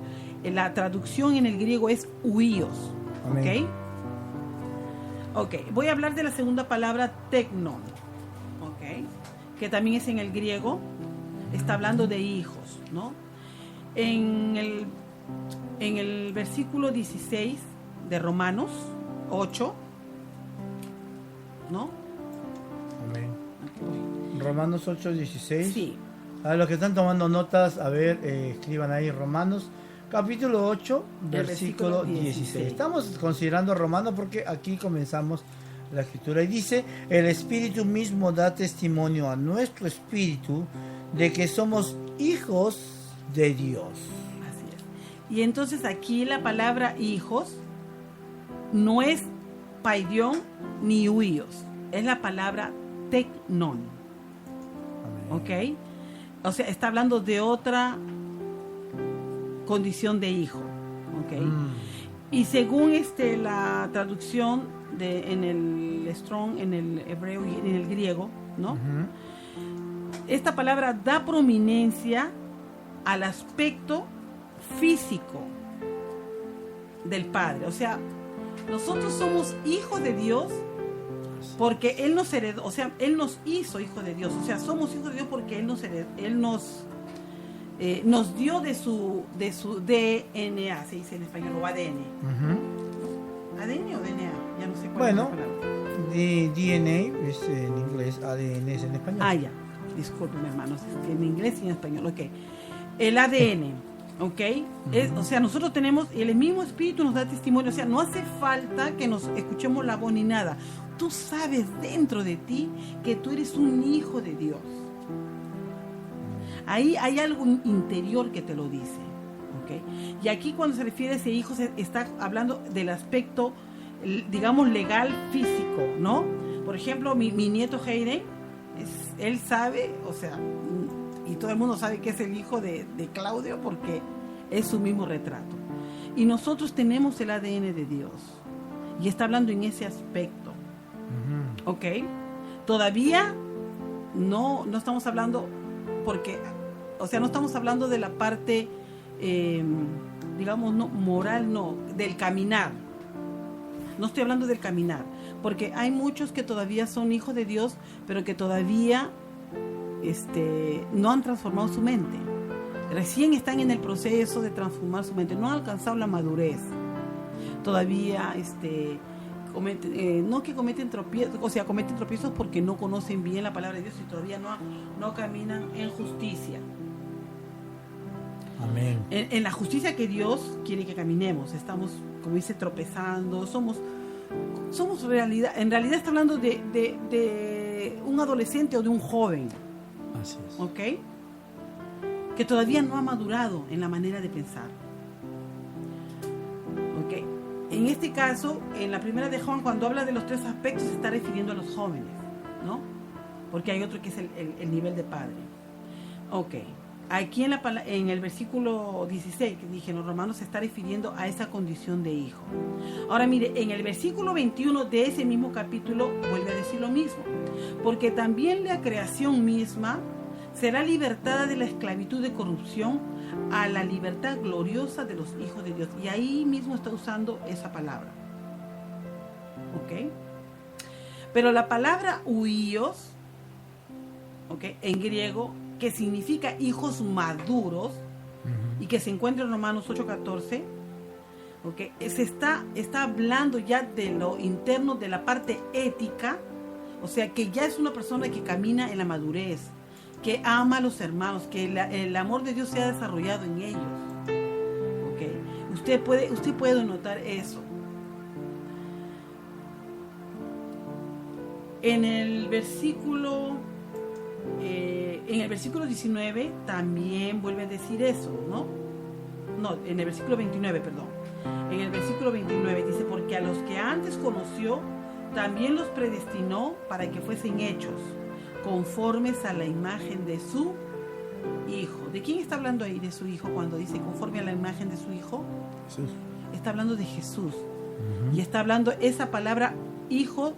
la traducción en el griego es huíos. Amén. ¿Ok? Voy a hablar de la segunda palabra, tecnon, ¿ok? Que también es en el griego. Está hablando de hijos, ¿no? En el versículo 16 de Romanos 8, ¿no? Amén. Okay. Romanos 8:16. Sí. A los que están tomando notas, a ver, escriban ahí Romanos, capítulo 8, versículo 16. Estamos considerando Romanos porque aquí comenzamos la escritura y dice: el Espíritu mismo da testimonio a nuestro espíritu de que somos hijos de Dios. Así es. Y entonces aquí la palabra hijos no es paidión ni huíos, es la palabra tecnon. ¿Ok? O sea, está hablando de otra condición de hijo. ¿Ok? Y según la traducción en el Strong, en el hebreo y en el griego, ¿no? Esta palabra da prominencia al aspecto físico del Padre. O sea, nosotros somos hijos de Dios porque Él nos heredó, o sea, Él nos hizo hijos de Dios. O sea, somos hijos de Dios porque Él nos heredó, Él nos dio de su DNA, se dice en español, o ADN. ¿ADN o DNA? Ya no sé cuál es la palabra. DNA es en inglés, ADN es en español. Ah, ya. Discúlpeme, hermanos, es que en inglés y en español. Ok. El ADN, ¿ok? O sea, nosotros tenemos, el mismo Espíritu nos da testimonio. O sea, no hace falta que nos escuchemos la voz ni nada. Tú sabes dentro de ti que tú eres un hijo de Dios. Ahí hay algo interior que te lo dice, ¿ok? Y aquí cuando se refiere a ese hijo, se está hablando del aspecto, digamos, legal, físico, ¿no? Por ejemplo, mi nieto Hayden, él sabe, o sea, y todo el mundo sabe que es el hijo de Claudio porque es su mismo retrato. Y nosotros tenemos el ADN de Dios. Y está hablando en ese aspecto. ¿Ok? Todavía no estamos hablando porque, o sea, no estamos hablando de la parte, digamos, no, moral, no, del caminar. No estoy hablando del caminar, porque hay muchos que todavía son hijos de Dios, pero que todavía no han transformado su mente. Recién están en el proceso de transformar su mente, no han alcanzado la madurez. Todavía cometen tropiezos, o sea, cometen tropiezos porque no conocen bien la palabra de Dios y todavía no caminan en justicia. Amén. En la justicia que Dios quiere que caminemos. Estamos, como dice, tropezando, somos realidad. En realidad está hablando de un adolescente o de un joven. Así es. ¿Ok? Que todavía no ha madurado en la manera de pensar. ¿Ok? En este caso, en la primera de Juan, cuando habla de los tres aspectos, se está refiriendo a los jóvenes, ¿no? Porque hay otro que es el nivel de padre. Ok. Aquí en el versículo 16, que dije, en los romanos se está refiriendo a esa condición de hijo. Ahora mire, en el versículo 21 de ese mismo capítulo vuelve a decir lo mismo. Porque también la creación misma será libertada de la esclavitud de corrupción a la libertad gloriosa de los hijos de Dios. Y ahí mismo está usando esa palabra. ¿Ok? Pero la palabra huíos, ¿ok?, en griego, que significa hijos maduros, y que se encuentra en Romanos 8:14, ¿okay?, se está hablando ya de lo interno, de la parte ética, o sea, que ya es una persona que camina en la madurez, que ama a los hermanos, que el amor de Dios se ha desarrollado en ellos. ¿Okay? Usted puede notar eso. En el versículo 19 también vuelve a decir eso, ¿no? No, en el versículo 29, perdón. En el versículo 29 dice: porque a los que antes conoció, también los predestinó para que fuesen hechos conformes a la imagen de su Hijo. ¿De quién está hablando ahí de su Hijo cuando dice conforme a la imagen de su Hijo? Jesús. Está hablando de Jesús. Y está hablando, esa palabra hijo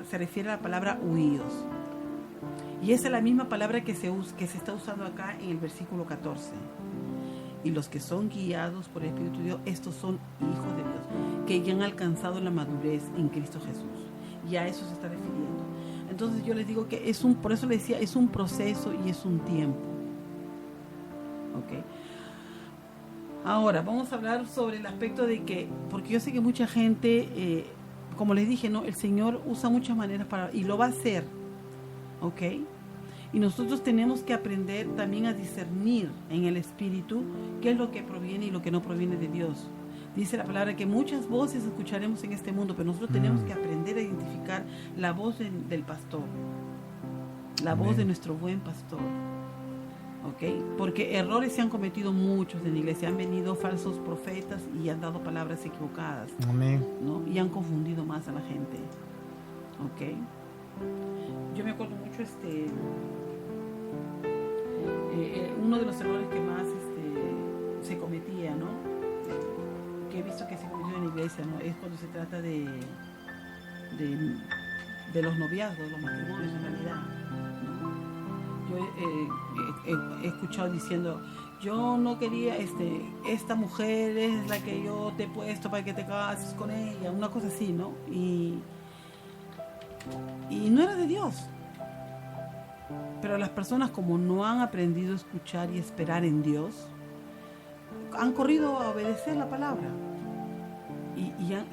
se refiere a la palabra huíos. Y esa es la misma palabra que se está usando acá en el versículo 14. Y los que son guiados por el Espíritu de Dios, estos son hijos de Dios, que ya han alcanzado la madurez en Cristo Jesús. Y a eso se está refiriendo. Entonces yo les digo que por eso les decía, es un proceso y es un tiempo. ¿Ok? Ahora, vamos a hablar sobre el aspecto de que, porque yo sé que mucha gente, como les dije, ¿no?, el Señor usa muchas maneras y lo va a hacer. ¿Ok? Y nosotros tenemos que aprender también a discernir en el espíritu qué es lo que proviene y lo que no proviene de Dios. Dice la palabra que muchas voces escucharemos en este mundo, pero nosotros tenemos que aprender a identificar la voz del pastor, la voz de nuestro buen pastor. ¿Okay? Porque errores se han cometido muchos en la iglesia, han venido falsos profetas y han dado palabras equivocadas. Amén. ¿No? Y han confundido más a la gente. ¿Okay? Yo me acuerdo mucho uno de los errores que más se cometía, ¿no? Que he visto que se cometió en la iglesia, ¿no? Es cuando se trata de los noviazgos, los matrimonios en realidad, ¿no? Yo he escuchado diciendo, yo no quería, esta mujer es la que yo te he puesto para que te cases con ella, una cosa así, ¿no? Y no era de Dios. Pero las personas, como no han aprendido a escuchar y esperar en Dios, han corrido a obedecer la palabra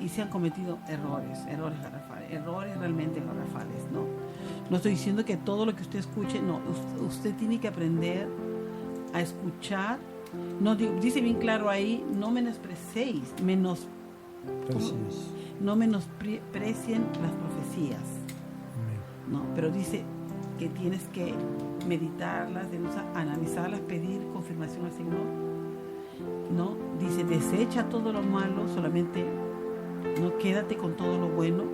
y se han cometido errores garrafales, errores realmente garrafales, ¿no? No estoy diciendo que todo lo que usted escuche, no, usted tiene que aprender a escuchar. No, dice bien claro ahí, no menosprecéis, no menosprecien las profecías, ¿no? Pero dice que tienes que meditarlas, analizarlas, pedir confirmación al Señor, ¿no? Dice, desecha todo lo malo, solamente no quédate con todo lo bueno,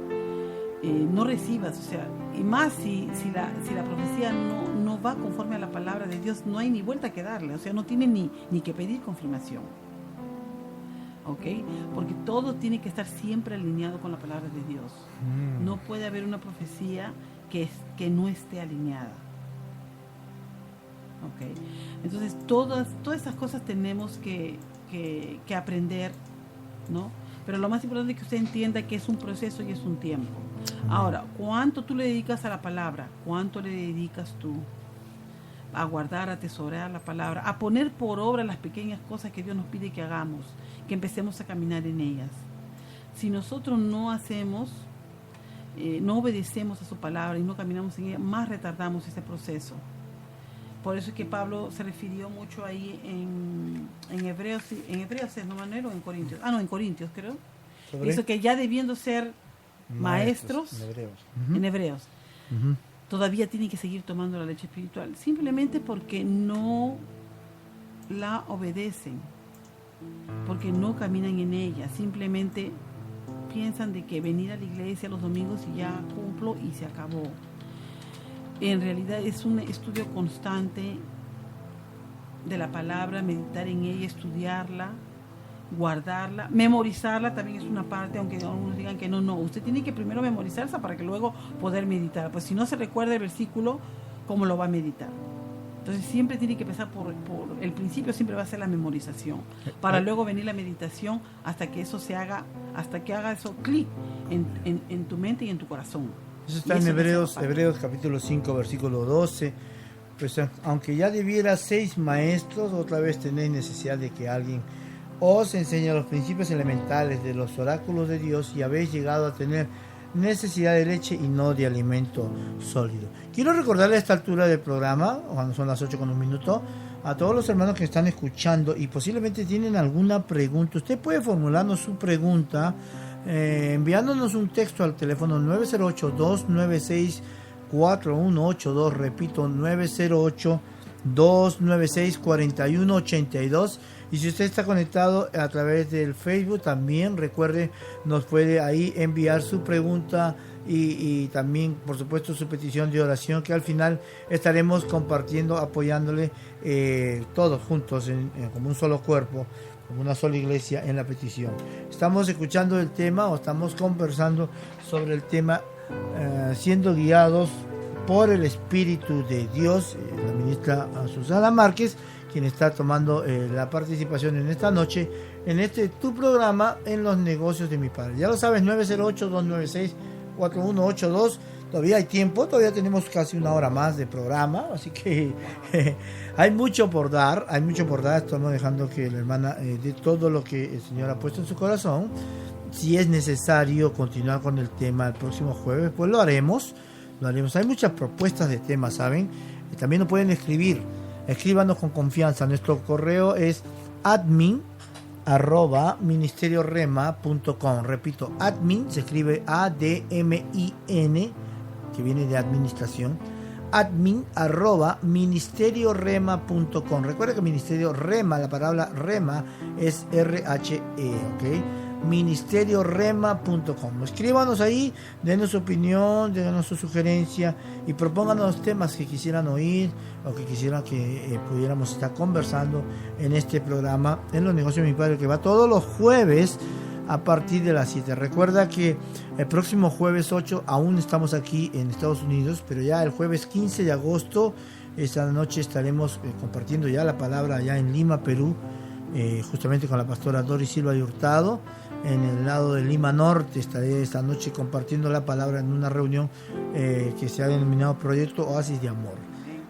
no recibas, o sea, y más si la profecía no va conforme a la palabra de Dios, no hay ni vuelta que darle, o sea, no tiene ni que pedir confirmación, ¿ok? Porque todo tiene que estar siempre alineado con la palabra de Dios. No puede haber una profecía que no esté alineada. Okay. Entonces todas esas cosas tenemos que aprender, ¿no? Pero lo más importante es que usted entienda que es un proceso y es un tiempo. Ahora, ¿cuánto tú le dedicas a la palabra? ¿Cuánto le dedicas tú a guardar, a atesorar la palabra, a poner por obra las pequeñas cosas que Dios nos pide que hagamos, que empecemos a caminar en ellas? Si nosotros no hacemos, no obedecemos a su palabra y no caminamos en ella, más retardamos ese proceso. Por eso es que Pablo se refirió mucho ahí en Hebreos, ¿no, Manuel? ¿O en Corintios? En Corintios, creo. Dice que ya debiendo ser maestros en Hebreos, todavía tienen que seguir tomando la leche espiritual, simplemente porque no la obedecen, porque no caminan en ella, simplemente piensan de que venir a la iglesia los domingos y ya cumplo y se acabó. En realidad es un estudio constante de la palabra, meditar en ella, estudiarla, guardarla, memorizarla también es una parte, aunque algunos digan que no, usted tiene que primero memorizarla para que luego poder meditar, pues si no se recuerda el versículo, ¿cómo lo va a meditar? Entonces siempre tiene que empezar por el principio, siempre va a ser la memorización, para luego venir la meditación hasta que eso se haga, hasta que haga eso clic en tu mente y en tu corazón. Eso está en Hebreos capítulo 5, versículo 12. Pues aunque ya debiera 6 maestros, otra vez tenéis necesidad de que alguien os enseñe los principios elementales de los oráculos de Dios y habéis llegado a tener necesidad de leche y no de alimento sólido. Quiero recordarle a esta altura del programa, cuando son las 8:01, a todos los hermanos que están escuchando y posiblemente tienen alguna pregunta. Usted puede formularnos su pregunta enviándonos un texto al teléfono 908-296-4182, repito, 908-296-4182. Y si usted está conectado a través del Facebook, también recuerde, nos puede ahí enviar su pregunta y también, por supuesto, su petición de oración, que al final estaremos compartiendo, apoyándole todos juntos como un solo cuerpo, como una sola iglesia en la petición. Estamos escuchando el tema, o estamos conversando sobre el tema, siendo guiados por el Espíritu de Dios. La ministra Susana Márquez, quien está tomando la participación en esta noche, en tu programa, en los negocios de mi padre. Ya lo sabes, 908-296-4182. Todavía hay tiempo, todavía tenemos casi una hora más de programa, así que hay mucho por dar, Estamos dejando que la hermana dé todo lo que el Señor ha puesto en su corazón. Si es necesario continuar con el tema el próximo jueves, pues lo haremos, lo haremos. Hay muchas propuestas de temas, ¿saben? Y también nos pueden escribir. Escríbanos con confianza. Nuestro correo es admin@ministeriorema.com. Repito, admin se escribe ADMIN, que viene de administración. admin@ministeriorema.com. Recuerda que Ministerio Rema, la palabra Rema es RHE, ¿ok? ministeriorema.com. Escríbanos ahí, denos su opinión, denos su sugerencia y propónganos temas que quisieran oír o que quisieran que pudiéramos estar conversando en este programa en los negocios de mi padre, que va todos los jueves a partir de las 7. Recuerda que el próximo jueves 8 aún estamos aquí en Estados Unidos, pero ya el jueves 15 de agosto, esta noche estaremos compartiendo ya la palabra allá en Lima, Perú, justamente con la pastora Doris Silva y Hurtado. En el lado de Lima Norte estaré esta noche compartiendo la palabra en una reunión que se ha denominado Proyecto Oasis de Amor.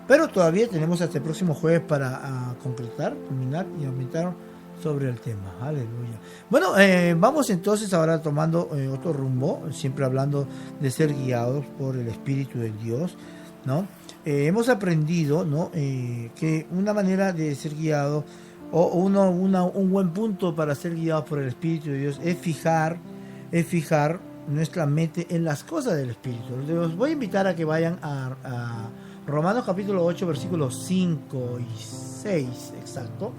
Pero todavía tenemos hasta el próximo jueves para concretar, culminar y aumentar sobre el tema. Aleluya. Bueno, vamos entonces ahora tomando otro rumbo, siempre hablando de ser guiados por el Espíritu de Dios, ¿no? Hemos aprendido, ¿no? Que una manera de ser guiado o un buen punto para ser guiados por el Espíritu de Dios es fijar nuestra mente en las cosas del Espíritu. Los voy a invitar a que vayan a Romanos capítulo 8, versículos 5 y 6, exacto.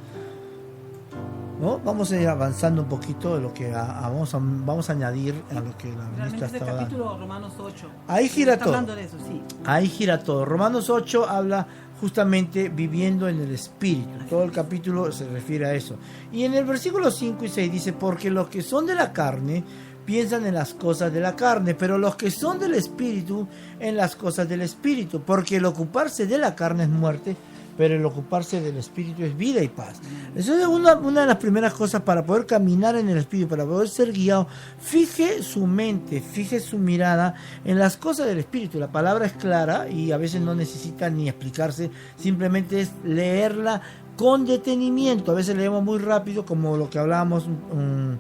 ¿No? Vamos a ir avanzando un poquito de lo que vamos a añadir a lo que la ministra estaba dando. Capítulo Romanos 8. Ahí gira Está todo. hablando de eso, sí. Ahí gira todo. Romanos 8 habla justamente viviendo en el Espíritu. Todo el capítulo se refiere a eso. Y en el versículo 5 y 6 dice, porque los que son de la carne piensan en las cosas de la carne, pero los que son del Espíritu en las cosas del Espíritu, porque el ocuparse de la carne es muerte, pero el ocuparse del Espíritu es vida y paz. Eso es una de las primeras cosas para poder caminar en el Espíritu, para poder ser guiado. Fije su mente, fije su mirada en las cosas del Espíritu. La palabra es clara y a veces no necesita ni explicarse, simplemente es leerla con detenimiento. A veces leemos muy rápido, como lo que hablábamos unos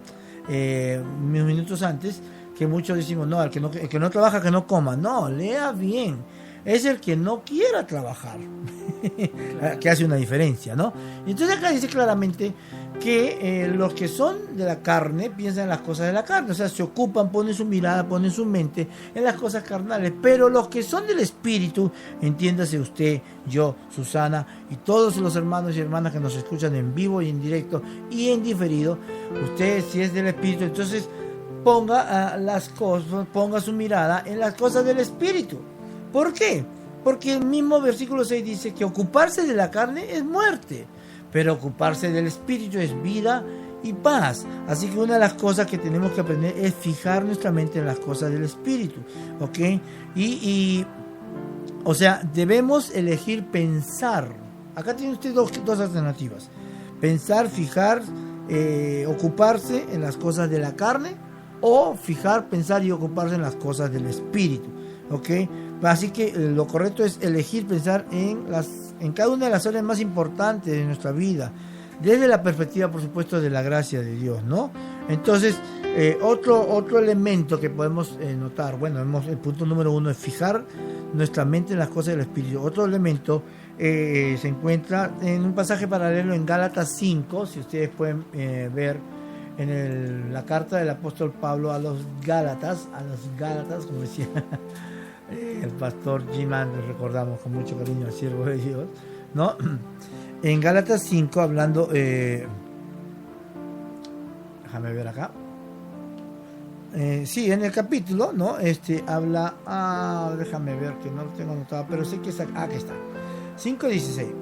minutos antes, que muchos decimos, no, el que no trabaja, que no coma. No, lea bien. Es el que no quiera trabajar que hace una diferencia, ¿no? Entonces acá dice claramente que los que son de la carne piensan en las cosas de la carne, o sea, se ocupan, ponen su mirada, ponen su mente en las cosas carnales, pero los que son del Espíritu, entiéndase usted, yo, Susana y todos los hermanos y hermanas que nos escuchan en vivo y en directo y en diferido, usted si es del Espíritu, entonces ponga su mirada en las cosas del Espíritu. ¿Por qué? Porque el mismo versículo 6 dice que ocuparse de la carne es muerte, pero ocuparse del Espíritu es vida y paz. Así que una de las cosas que tenemos que aprender es fijar nuestra mente en las cosas del Espíritu, ¿ok? O sea, debemos elegir pensar. Acá tiene usted dos alternativas. Pensar, fijar, ocuparse en las cosas de la carne, o fijar, pensar y ocuparse en las cosas del Espíritu, ¿ok? Así que lo correcto es elegir pensar en cada una de las áreas más importantes de nuestra vida, desde la perspectiva, por supuesto, de la gracia de Dios, ¿no? Entonces, otro elemento que podemos notar, bueno, el punto número 1 es fijar nuestra mente en las cosas del Espíritu. Otro elemento se encuentra en un pasaje paralelo en Gálatas 5, si ustedes pueden ver en la carta del apóstol Pablo a los Gálatas, como decía el pastor G-Man, le recordamos con mucho cariño al siervo de Dios, ¿no? En Gálatas 5, hablando, déjame ver acá, sí, en el capítulo, ¿no? Habla, déjame ver que no lo tengo anotado, pero sé que está, aquí está, 5:16.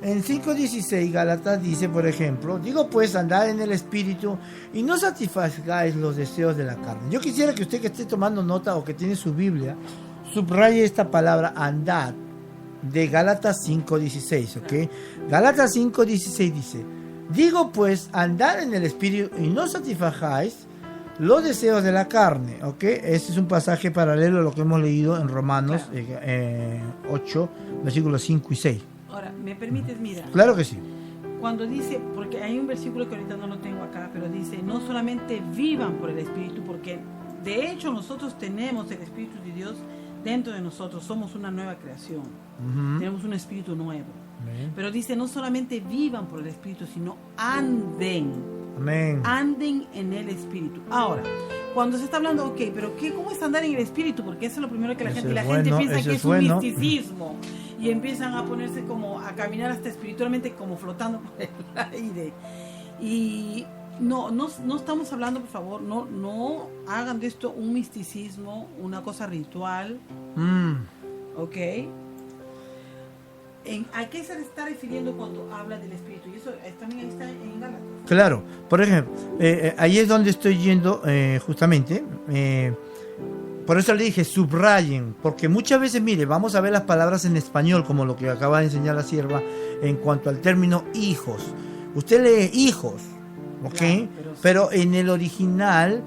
En 5:16 Gálatas dice, por ejemplo, digo pues, andad en el Espíritu y no satisfagáis los deseos de la carne. Yo quisiera que usted que esté tomando nota o que tiene su Biblia, subraye esta palabra andad de Gálatas 5:16, ¿ok? Gálatas 5:16 dice, digo pues, andad en el Espíritu y no satisfagáis los deseos de la carne, ¿ok? Este es un pasaje paralelo a lo que hemos leído en Romanos 8, versículos 5 y 6. Ahora, ¿me permites? Mira. Claro que sí. Cuando dice, porque hay un versículo que ahorita no lo tengo acá, pero dice, no solamente vivan por el Espíritu, porque de hecho nosotros tenemos el Espíritu de Dios dentro de nosotros somos una nueva creación. Ujú. Tenemos un espíritu nuevo. Amén. Pero dice, no solamente vivan por el espíritu, sino anden. Amén. Anden en el espíritu. Ahora, cuando se está hablando, ok, pero ¿cómo es andar en el espíritu? Porque eso es lo primero que la Eso gente, es la gente bueno, piensa eso que es es un bueno. misticismo. Y empiezan a ponerse como, a caminar hasta espiritualmente como flotando por el aire. Y no estamos hablando, por favor, no hagan de esto un misticismo, una cosa ritual, ¿ok? ¿A qué se le está refiriendo cuando habla del espíritu? Y eso también está en Gálatas. Claro, por ejemplo, ahí es donde estoy yendo justamente. Por eso le dije, subrayen, porque muchas veces, mire, vamos a ver las palabras en español, como lo que acaba de enseñar la sierva, en cuanto al término hijos. Usted lee hijos, ¿ok? Claro, pero en el original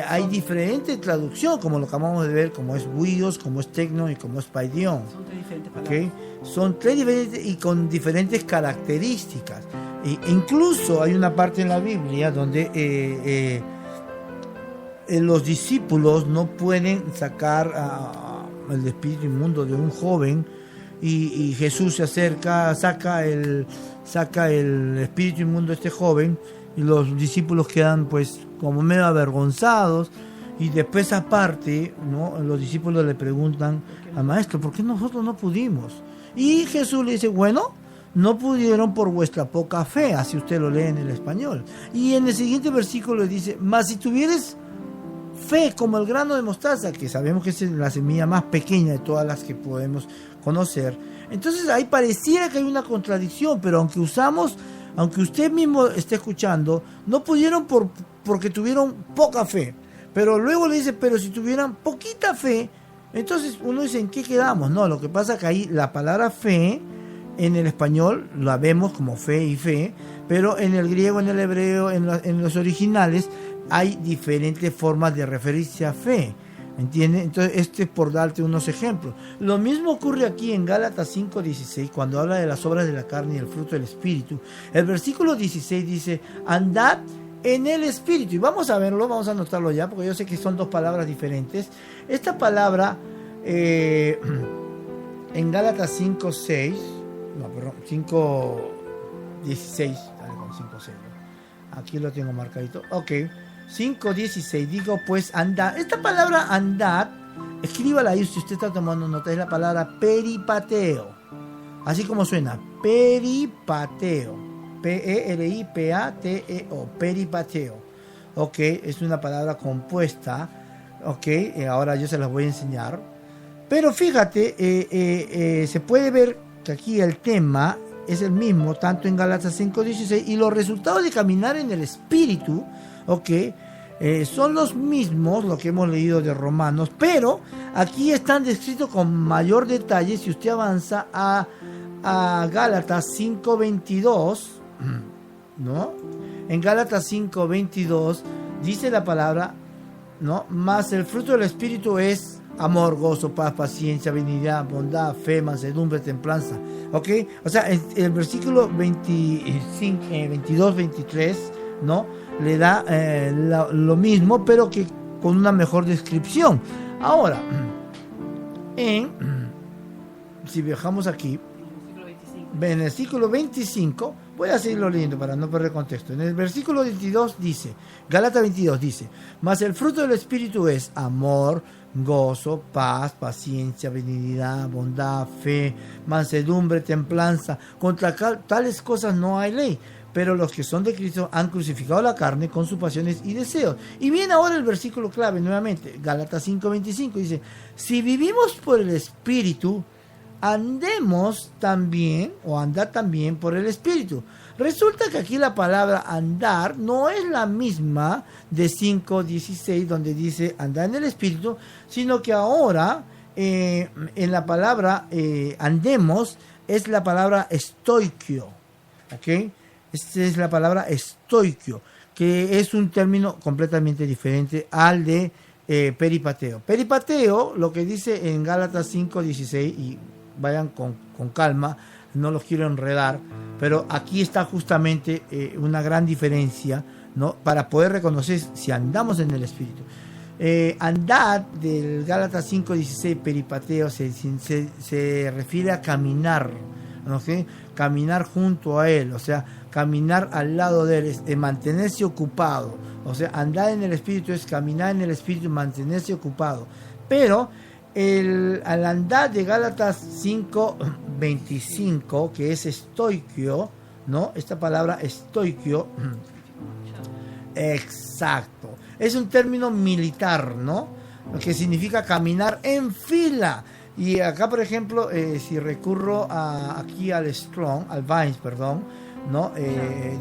hay diferente traducción, como lo acabamos de ver, como es huios, como es tecno y como es paidión. Son tres diferentes palabras. ¿Okay? Son tres diferentes y con diferentes características. E incluso hay una parte en la Biblia donde los discípulos no pueden sacar el espíritu inmundo de un joven y Jesús se acerca, saca el espíritu inmundo de este joven y los discípulos quedan pues como medio avergonzados. Y después aparte, ¿no? Los discípulos le preguntan al maestro, ¿por qué nosotros no pudimos? Y Jesús le dice, bueno, no pudieron por vuestra poca fe, así usted lo lee en el español. Y en el siguiente versículo le dice, mas si tuvieres fe como el grano de mostaza, que sabemos que es la semilla más pequeña de todas las que podemos conocer, entonces ahí pareciera que hay una contradicción, pero aunque usted mismo esté escuchando, no pudieron porque tuvieron poca fe. Pero luego le dice, pero si tuvieran poquita fe, entonces uno dice, ¿en qué quedamos? No, lo que pasa es que ahí la palabra fe, en el español la vemos como fe y fe, pero en el griego, en el hebreo, en los originales, hay diferentes formas de referirse a fe, ¿entiendes? Entonces, este es por darte unos ejemplos. Lo mismo ocurre aquí en Gálatas 5:16, cuando habla de las obras de la carne y el fruto del espíritu. El versículo 16 dice, andad en el espíritu, y vamos a verlo, vamos a anotarlo ya, porque yo sé que son dos palabras diferentes. Esta palabra en Gálatas 5:6, no, perdón, 5:16, dale con 5:6, ¿no? Aquí lo tengo marcadito, ok, 5:16, digo pues andad. Esta palabra andad, escríbala ahí si usted está tomando nota, es la palabra peripateo, así como suena, peripateo. P-E-R-I-P-A-T-E-O, peripateo. Ok, es una palabra compuesta. Ok, ahora yo se las voy a enseñar. Pero fíjate, se puede ver que aquí el tema es el mismo, tanto en Gálatas 5:16, y los resultados de caminar en el espíritu, ok, son los mismos, lo que hemos leído de Romanos, pero aquí están descritos con mayor detalle. Si usted avanza a Gálatas 5:22, ¿no? En Gálatas 5:22 dice la palabra, ¿no? Mas el fruto del espíritu es amor, gozo, paz, paciencia, benignidad, bondad, fe, mansedumbre, templanza. ¿Ok? O sea, el versículo 22, 23, ¿no? Le da lo mismo, pero que con una mejor descripción. Ahora, si viajamos aquí, en el versículo 25, voy a seguirlo leyendo para no perder contexto. En el versículo 22 dice, Gálatas 22 dice, mas el fruto del espíritu es amor, gozo, paz, paciencia, benignidad, bondad, fe, mansedumbre, templanza. Contra tales cosas no hay ley, pero los que son de Cristo han crucificado la carne con sus pasiones y deseos. Y viene ahora el versículo clave nuevamente, Gálatas 5:25, dice, si vivimos por el espíritu, andemos también, o andar también por el espíritu. Resulta que aquí la palabra andar no es la misma de 5:16, donde dice andar en el espíritu, sino que ahora en la palabra andemos es la palabra estoiquio, ¿ok? Esta es la palabra estoiquio, que es un término completamente diferente al de peripateo. Peripateo, lo que dice en Gálatas 5:16, y vayan con calma, no los quiero enredar, pero aquí está justamente una gran diferencia, ¿no? Para poder reconocer si andamos en el espíritu. Andad del Gálatas 5:16, peripateo, se refiere a caminar, ¿no? ¿Sí? Caminar junto a Él, o sea, caminar al lado de Él, es mantenerse ocupado. O sea, andar en el Espíritu es caminar en el Espíritu, mantenerse ocupado. Pero al andar de Gálatas 5:25, que es estoiquio, ¿no? Esta palabra estoiquio, exacto, es un término militar, ¿no? Que significa caminar en fila. Y acá, por ejemplo, si recurro aquí al Strong, al Vines, perdón, ¿no?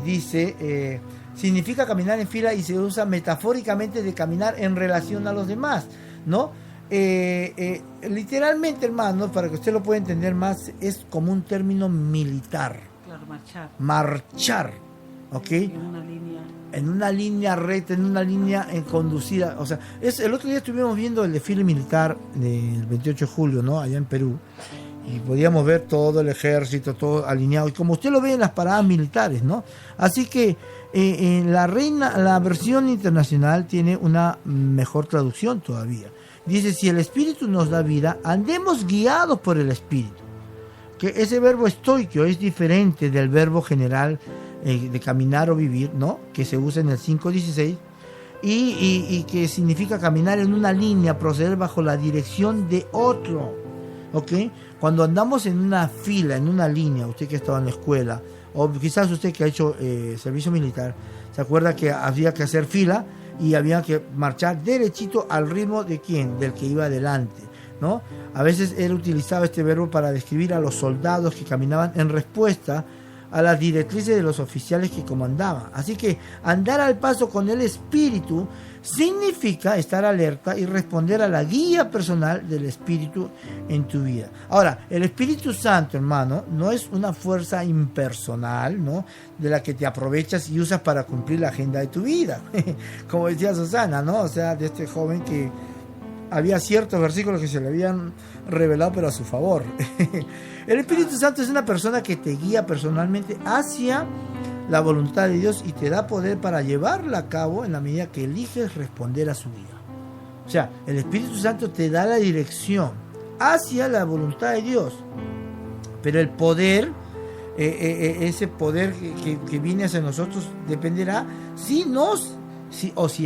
Dice, significa caminar en fila y se usa metafóricamente de caminar en relación a los demás, ¿no? Literalmente, hermano, para que usted lo pueda entender más, es como un término militar. Claro, Marchar, ¿ok? En una línea recta, en una línea conducida. O sea, el otro día estuvimos viendo el desfile militar del 28 de julio, ¿no? Allá en Perú. Y podíamos ver todo el ejército, todo alineado. Y como usted lo ve en las paradas militares, ¿no? Así que la versión internacional tiene una mejor traducción todavía. Dice, si el Espíritu nos da vida, andemos guiados por el Espíritu. Que ese verbo estoiquio es diferente del verbo general de caminar o vivir, ¿no? Que se usa en el 5:16 y que significa caminar en una línea, proceder bajo la dirección de otro, ¿ok? Cuando andamos en una fila, en una línea, usted que estaba en la escuela, o quizás usted que ha hecho servicio militar, se acuerda que había que hacer fila y había que marchar derechito al ritmo de ¿quién? Del que iba adelante, ¿no? A veces él utilizaba este verbo para describir a los soldados que caminaban en respuesta a las directrices de los oficiales que comandaban. Así que andar al paso con el Espíritu significa estar alerta y responder a la guía personal del Espíritu en tu vida. Ahora, el Espíritu Santo, hermano, no es una fuerza impersonal, ¿no? De la que te aprovechas y usas para cumplir la agenda de tu vida. Como decía Susana, ¿no? O sea, de este joven que había ciertos versículos que se le habían revelado, pero a su favor. El Espíritu Santo es una persona que te guía personalmente hacia la voluntad de Dios y te da poder para llevarla a cabo en la medida que eliges responder a su guía. O sea, el Espíritu Santo te da la dirección hacia la voluntad de Dios. Pero el poder, ese poder que viene hacia nosotros, dependerá si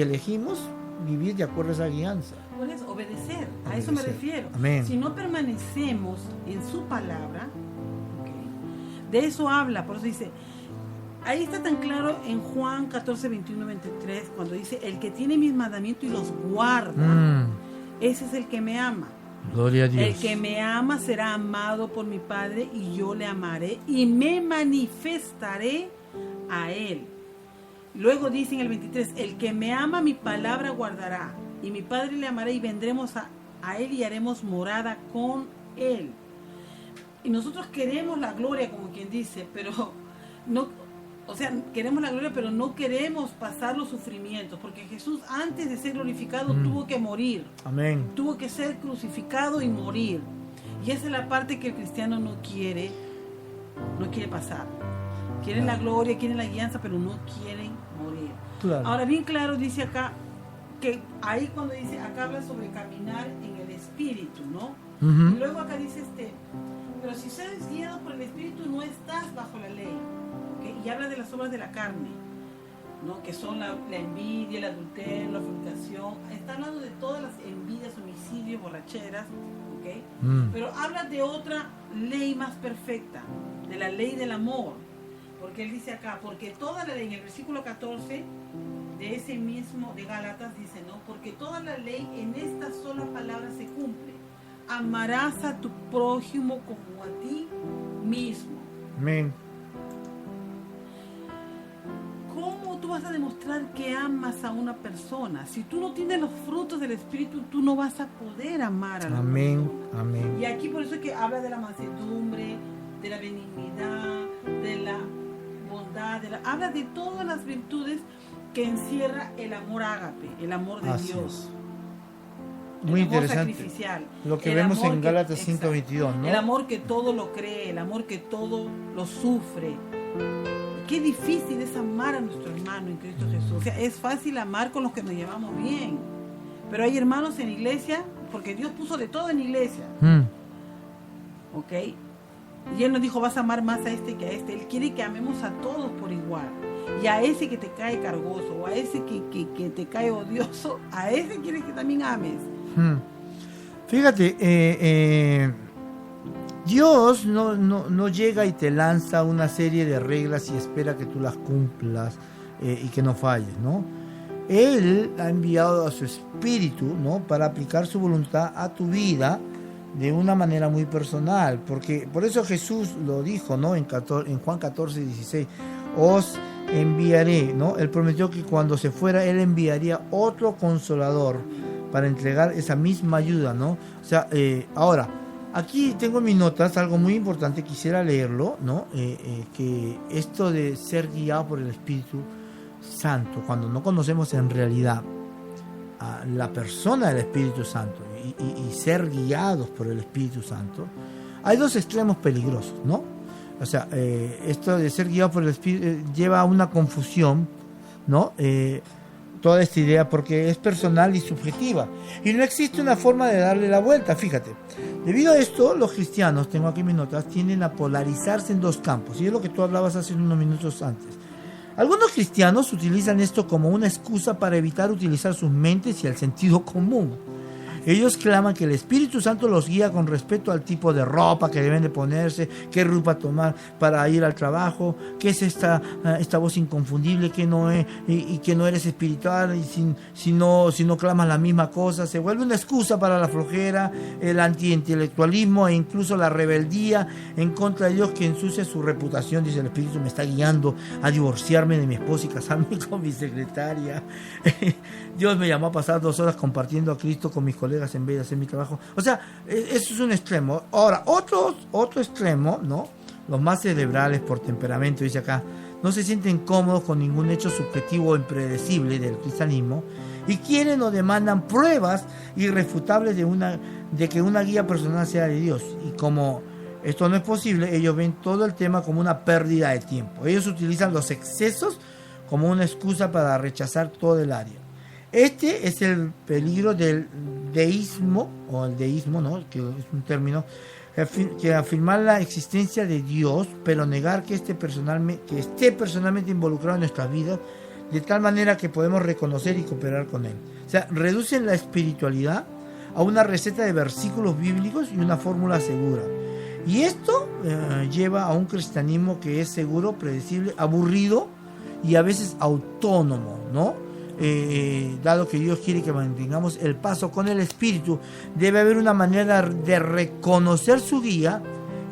elegimos vivir de acuerdo a esa guianza. Es obedecer, a eso me refiero. Amén. Si no permanecemos en su palabra, de eso habla, por eso dice, ahí está tan claro en Juan 14, 21, 23, cuando dice, el que tiene mis mandamientos y los guarda, ese es el que me ama. Gloria a Dios. El que me ama será amado por mi Padre y yo le amaré y me manifestaré a él. Luego dice en el 23, el que me ama mi palabra guardará y mi Padre le amará y vendremos a él y haremos morada con él. Y nosotros queremos la gloria, como quien dice, pero no, o sea, queremos la gloria, pero no queremos pasar los sufrimientos, porque Jesús antes de ser glorificado tuvo que morir. Amén. Tuvo que ser crucificado y morir. Y esa es la parte que el cristiano no quiere pasar. Quieren la gloria, quieren la guianza, pero no quieren morir. Claro. Ahora, bien claro dice acá, que ahí cuando dice, acá habla sobre caminar en el Espíritu, ¿no? Y luego acá dice pero si eres guiado por el Espíritu no estás bajo la ley, ¿okay? Y habla de las obras de la carne, ¿no? Que son la envidia, el adulterio, la fornicación. Está hablando de todas las envidias, homicidios, borracheras, ¿okay? Pero habla de otra ley más perfecta, de la ley del amor. Porque él dice acá, porque toda la ley, en el versículo 14 de ese mismo de Gálatas dice, ¿no? Porque toda la ley en esta sola palabra se cumple. Amarás a tu prójimo como a ti mismo. Amén. ¿Cómo tú vas a demostrar que amas a una persona? Si tú no tienes los frutos del Espíritu, tú no vas a poder amar a la persona. Amén. Y aquí por eso es que habla de la mansedumbre, de la benignidad, de la bondad, habla de todas las virtudes que encierra el amor ágape, el amor de Así Dios. Muy el amor interesante. Sacrificial. Lo que el vemos en que, Gálatas 5:22, ¿no? El amor que todo lo cree, el amor que todo lo sufre. Qué difícil es amar a nuestro hermano en Cristo Jesús. O sea, es fácil amar con los que nos llevamos bien, Pero hay hermanos en la iglesia, porque Dios puso de todo en la iglesia. ¿Ok? Y Él nos dijo, vas a amar más a este que a este. Él quiere que amemos a todos por igual. Y a ese que te cae cargoso, o a ese que te cae odioso, a ese quiere que también ames. Fíjate, Dios no llega y te lanza una serie de reglas y espera que tú las cumplas y que no falles, ¿no? Él ha enviado a su Espíritu, ¿no?, para aplicar su voluntad a tu vida de una manera muy personal, porque por eso Jesús lo dijo, ¿no?, en Juan 14:16, os enviaré, ¿no? Él prometió que cuando se fuera Él enviaría otro consolador para entregar esa misma ayuda, ¿no? O sea, ahora, aquí tengo en mis notas algo muy importante, quisiera leerlo, ¿no? Que esto de ser guiado por el Espíritu Santo, cuando no conocemos en realidad a la persona del Espíritu Santo y ser guiados por el Espíritu Santo, hay dos extremos peligrosos, ¿no? O sea, esto de ser guiado por el Espíritu lleva a una confusión, ¿no? Toda esta idea, porque es personal y subjetiva y no existe una forma de darle la vuelta. Fíjate, debido a esto los cristianos, tengo aquí mis notas, tienden a polarizarse en dos campos, y es lo que tú hablabas hace unos minutos antes. Algunos cristianos utilizan esto como una excusa para evitar utilizar sus mentes y el sentido común. Ellos claman que el Espíritu Santo los guía con respecto al tipo de ropa que deben de ponerse, qué ropa tomar para ir al trabajo, qué es esta voz inconfundible que no es, y que no eres espiritual, y si no clamas la misma cosa. Se vuelve una excusa para la flojera, el antiintelectualismo e incluso la rebeldía en contra de Dios, que ensucia su reputación. Dice, el Espíritu me está guiando a divorciarme de mi esposa y casarme con mi secretaria. Dios me llamó a pasar 2 horas compartiendo a Cristo con mis colegas en vez de hacer mi trabajo. O sea, eso es un extremo. Ahora, otro extremo, ¿no? Los más cerebrales por temperamento, dice acá, no se sienten cómodos con ningún hecho subjetivo o impredecible del cristianismo y quieren o demandan pruebas irrefutables de que una guía personal sea de Dios. Y como esto no es posible, ellos ven todo el tema como una pérdida de tiempo. Ellos utilizan los excesos como una excusa para rechazar todo el área. Este es el peligro del deísmo, o el deísmo, ¿no?, que es un término, que afirmar la existencia de Dios, pero negar que esté personalmente involucrado en nuestras vidas, de tal manera que podemos reconocer y cooperar con Él. O sea, reducen la espiritualidad a una receta de versículos bíblicos y una fórmula segura. Y esto lleva a un cristianismo que es seguro, predecible, aburrido y a veces autónomo, ¿no? Dado que Dios quiere que mantengamos el paso con el Espíritu, debe haber una manera de reconocer su guía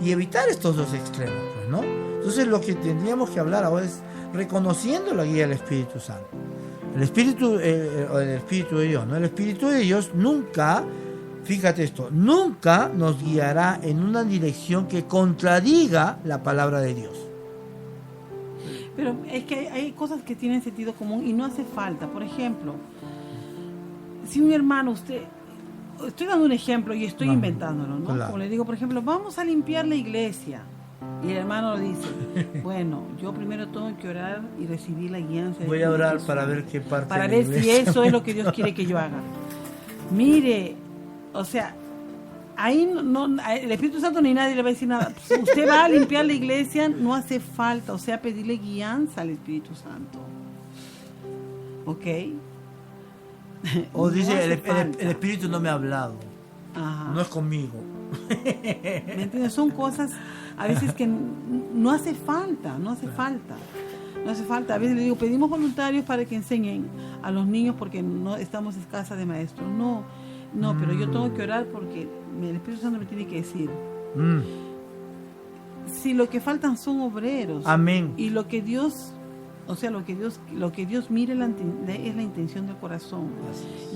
y evitar estos dos extremos, pues, ¿no? Entonces lo que tendríamos que hablar ahora es reconociendo la guía del Espíritu Santo. El Espíritu de Dios, ¿no? El Espíritu de Dios nunca, fíjate esto, nunca nos guiará en una dirección que contradiga la palabra de Dios. Pero es que hay cosas que tienen sentido común y no hace falta. Por ejemplo, si un hermano, estoy dando un ejemplo y estoy inventándolo, ¿no? Claro. Como le digo, por ejemplo, vamos a limpiar la iglesia. Y el hermano lo dice, bueno, yo primero tengo que orar y recibir la guianza. Voy a orar para ver qué parte para de la ver si iglesia. eso es lo que Dios quiere que yo haga. Mire, o sea, ahí no, el Espíritu Santo ni nadie le va a decir nada. Usted va a limpiar la iglesia, no hace falta, o sea, pedirle guianza al Espíritu Santo. ¿Ok? O No dice, hace el falta. Espíritu no me ha hablado, Ajá. no es conmigo. ¿Me entiendes? Son cosas a veces que no hace falta. No hace falta. A veces le digo, pedimos voluntarios para que enseñen a los niños porque no estamos escasas de maestros. No, pero yo tengo que orar porque el Espíritu Santo me tiene que decir. Si lo que faltan son obreros. Amén. Y lo que Dios, o sea, lo que Dios mire es la intención del corazón.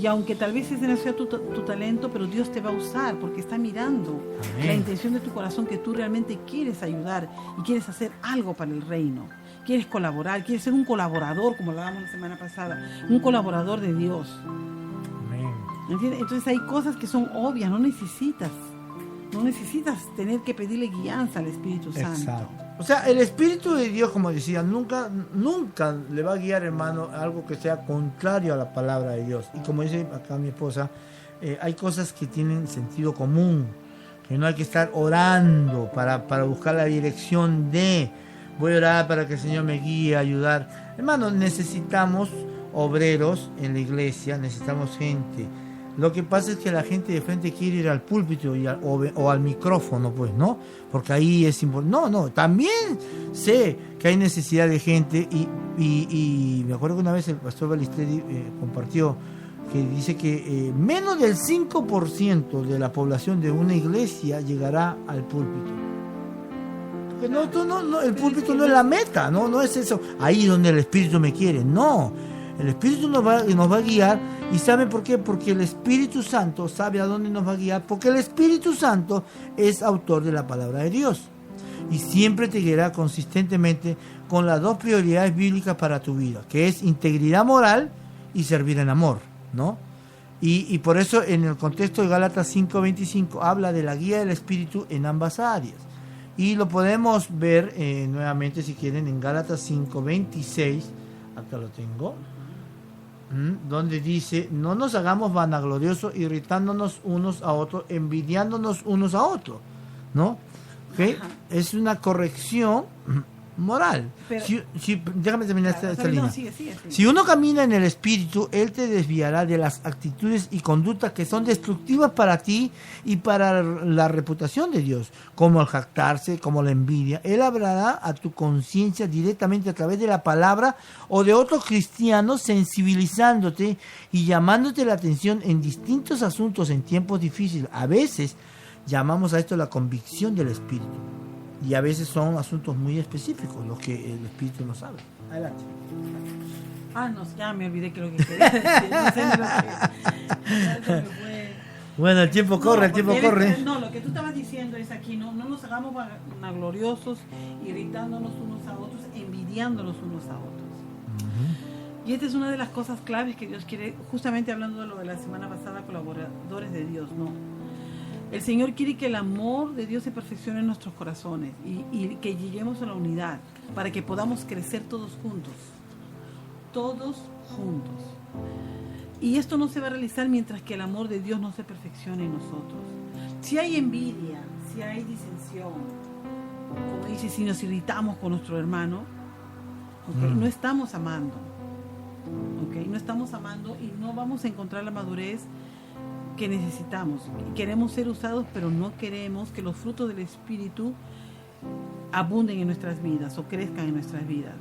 Y aunque tal vez ese no sea tu talento, pero Dios te va a usar porque está mirando Amén. la intención de tu corazón, que tú realmente quieres ayudar y quieres hacer algo para el reino. Quieres colaborar, quieres ser un colaborador, como hablábamos la semana pasada, un colaborador de Dios. ¿Entiendes? Entonces hay cosas que son obvias, no necesitas tener que pedirle guianza al Espíritu Santo. Exacto. O sea, el Espíritu de Dios, como decía, nunca le va a guiar, hermano, a algo que sea contrario a la palabra de Dios. Y como dice acá mi esposa, hay cosas que tienen sentido común, que no hay que estar orando para buscar la dirección de, voy a orar para que el Señor me guíe, ayudar. Hermano, necesitamos obreros en la iglesia, necesitamos gente. Lo que pasa es que la gente de frente quiere ir al púlpito o al micrófono, pues, ¿no? Porque ahí es importante. No, también sé que hay necesidad de gente y me acuerdo que una vez el pastor Balisteri compartió que dice que menos del 5% de la población de una iglesia llegará al púlpito. Porque no, el púlpito no es la meta, no es eso. Ahí donde el Espíritu me quiere, no. El Espíritu nos va a guiar. ¿Y saben por qué? Porque el Espíritu Santo sabe a dónde nos va a guiar. Porque el Espíritu Santo es autor de la palabra de Dios. Y siempre te guiará consistentemente con las dos prioridades bíblicas para tu vida, que es integridad moral y servir en amor, ¿no? Y por eso en el contexto de Gálatas 5:25 habla de la guía del Espíritu en ambas áreas. Y lo podemos ver nuevamente, si quieren, en Gálatas 5:26. Acá lo tengo. Donde dice, no nos hagamos vanagloriosos, irritándonos unos a otros, envidiándonos unos a otros, ¿no? ¿Okay? Es una corrección moral. Pero, déjame terminar esta línea. Sigue. Si uno camina en el Espíritu, Él te desviará de las actitudes y conductas que son destructivas para ti y para la reputación de Dios, como el jactarse, como la envidia. Él hablará a tu conciencia directamente a través de la palabra o de otros cristianos, sensibilizándote y llamándote la atención en distintos asuntos en tiempos difíciles. A veces llamamos a esto la convicción del Espíritu. Y a veces son asuntos muy específicos los que el Espíritu nos habla. Adelante. Ya me olvidé que lo que quería decir. No sé lo que fue. Bueno, el tiempo corre, No, lo que tú estabas diciendo es aquí, no nos hagamos vanagloriosos, irritándonos unos a otros, envidiándonos unos a otros. Y esta es una de las cosas claves que Dios quiere, justamente hablando de lo de la semana pasada, colaboradores de Dios, ¿no? El Señor quiere que el amor de Dios se perfeccione en nuestros corazones y que lleguemos a la unidad para que podamos crecer todos juntos. Y esto no se va a realizar mientras que el amor de Dios no se perfeccione en nosotros. Si hay envidia, si hay disensión, como dice, si nos irritamos con nuestro hermano, no estamos amando. No estamos amando y no vamos a encontrar la madurez que necesitamos. Queremos ser usados, pero no queremos que los frutos del Espíritu abunden en nuestras vidas o crezcan en nuestras vidas.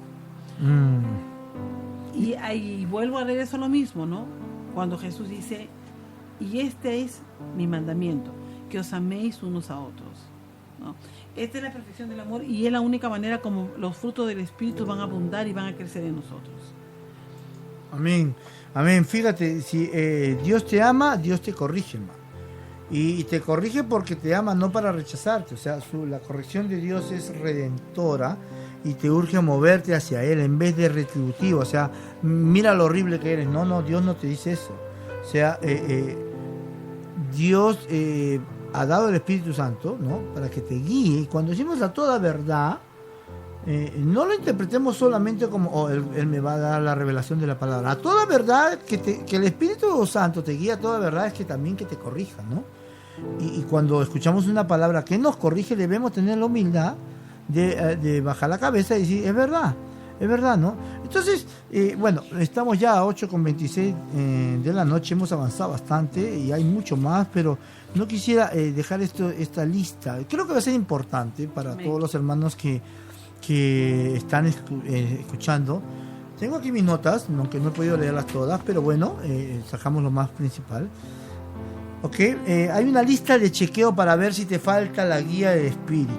Y ahí vuelvo a regreso a lo mismo, ¿no? Cuando Jesús dice, y este es mi mandamiento, que os améis unos a otros, ¿no? Esta es la perfección del amor y es la única manera como los frutos del Espíritu van a abundar y van a crecer en nosotros. Amén. Fíjate, si Dios te ama, Dios te corrige, hermano. Y te corrige porque te ama, no para rechazarte. O sea, la corrección de Dios es redentora y te urge a moverte hacia Él en vez de retributivo. O sea, mira lo horrible que eres. No, Dios no te dice eso. O sea, Dios ha dado el Espíritu Santo, ¿no? Para que te guíe. Y cuando decimos la toda verdad, no lo interpretemos solamente como él me va a dar la revelación de la palabra. A toda verdad, que el Espíritu Santo te guía a toda verdad, es que también que te corrija, ¿no? Y cuando escuchamos una palabra que nos corrige, debemos tener la humildad de bajar la cabeza y decir, es verdad, ¿no? Entonces, bueno, estamos ya a 8:26 de la noche, hemos avanzado bastante y hay mucho más, pero no quisiera dejar esta lista. Creo que va a ser importante para todos los hermanos que están escuchando. Tengo aquí mis notas, aunque no he podido leerlas todas, pero bueno, sacamos lo más principal. Hay una lista de chequeo para ver si te falta la guía del Espíritu.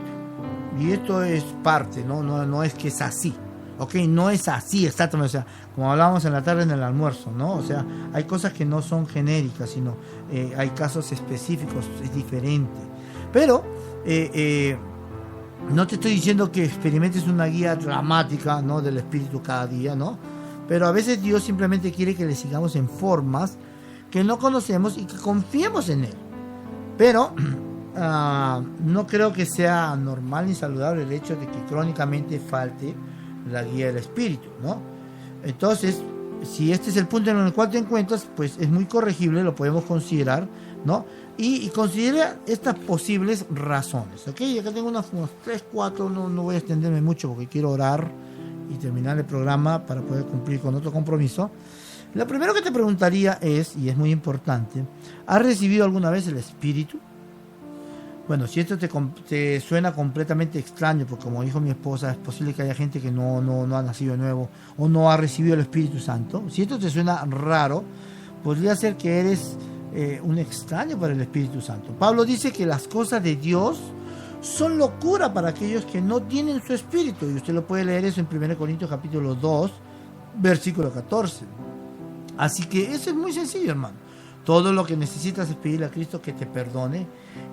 Y esto es parte, no es que es así. No es así exactamente, o sea, como hablábamos en la tarde en el almuerzo, ¿no? O sea, hay cosas que no son genéricas, sino hay casos específicos, es diferente. Pero no te estoy diciendo que experimentes una guía dramática, ¿no? Del Espíritu cada día, ¿no? Pero a veces Dios simplemente quiere que le sigamos en formas que no conocemos y que confiemos en Él. Pero no creo que sea normal ni saludable el hecho de que crónicamente falte la guía del Espíritu, ¿no? Entonces, si este es el punto en el cual te encuentras, pues es muy corregible, lo podemos considerar, ¿no? Y considera estas posibles razones, ¿ok? Acá tengo unos 3, 4, no voy a extenderme mucho porque quiero orar y terminar el programa para poder cumplir con otro compromiso. Lo primero que te preguntaría es, y es muy importante, ¿has recibido alguna vez el Espíritu? Bueno, si esto te suena completamente extraño, porque como dijo mi esposa, es posible que haya gente que no ha nacido de nuevo o no ha recibido el Espíritu Santo. Si esto te suena raro, podría ser que eres un extraño para el Espíritu Santo. Pablo dice que las cosas de Dios son locura para aquellos que no tienen su Espíritu. Y usted lo puede leer eso en 1 Corintios capítulo 2, versículo 14. Así que eso es muy sencillo, hermano. Todo lo que necesitas es pedirle a Cristo que te perdone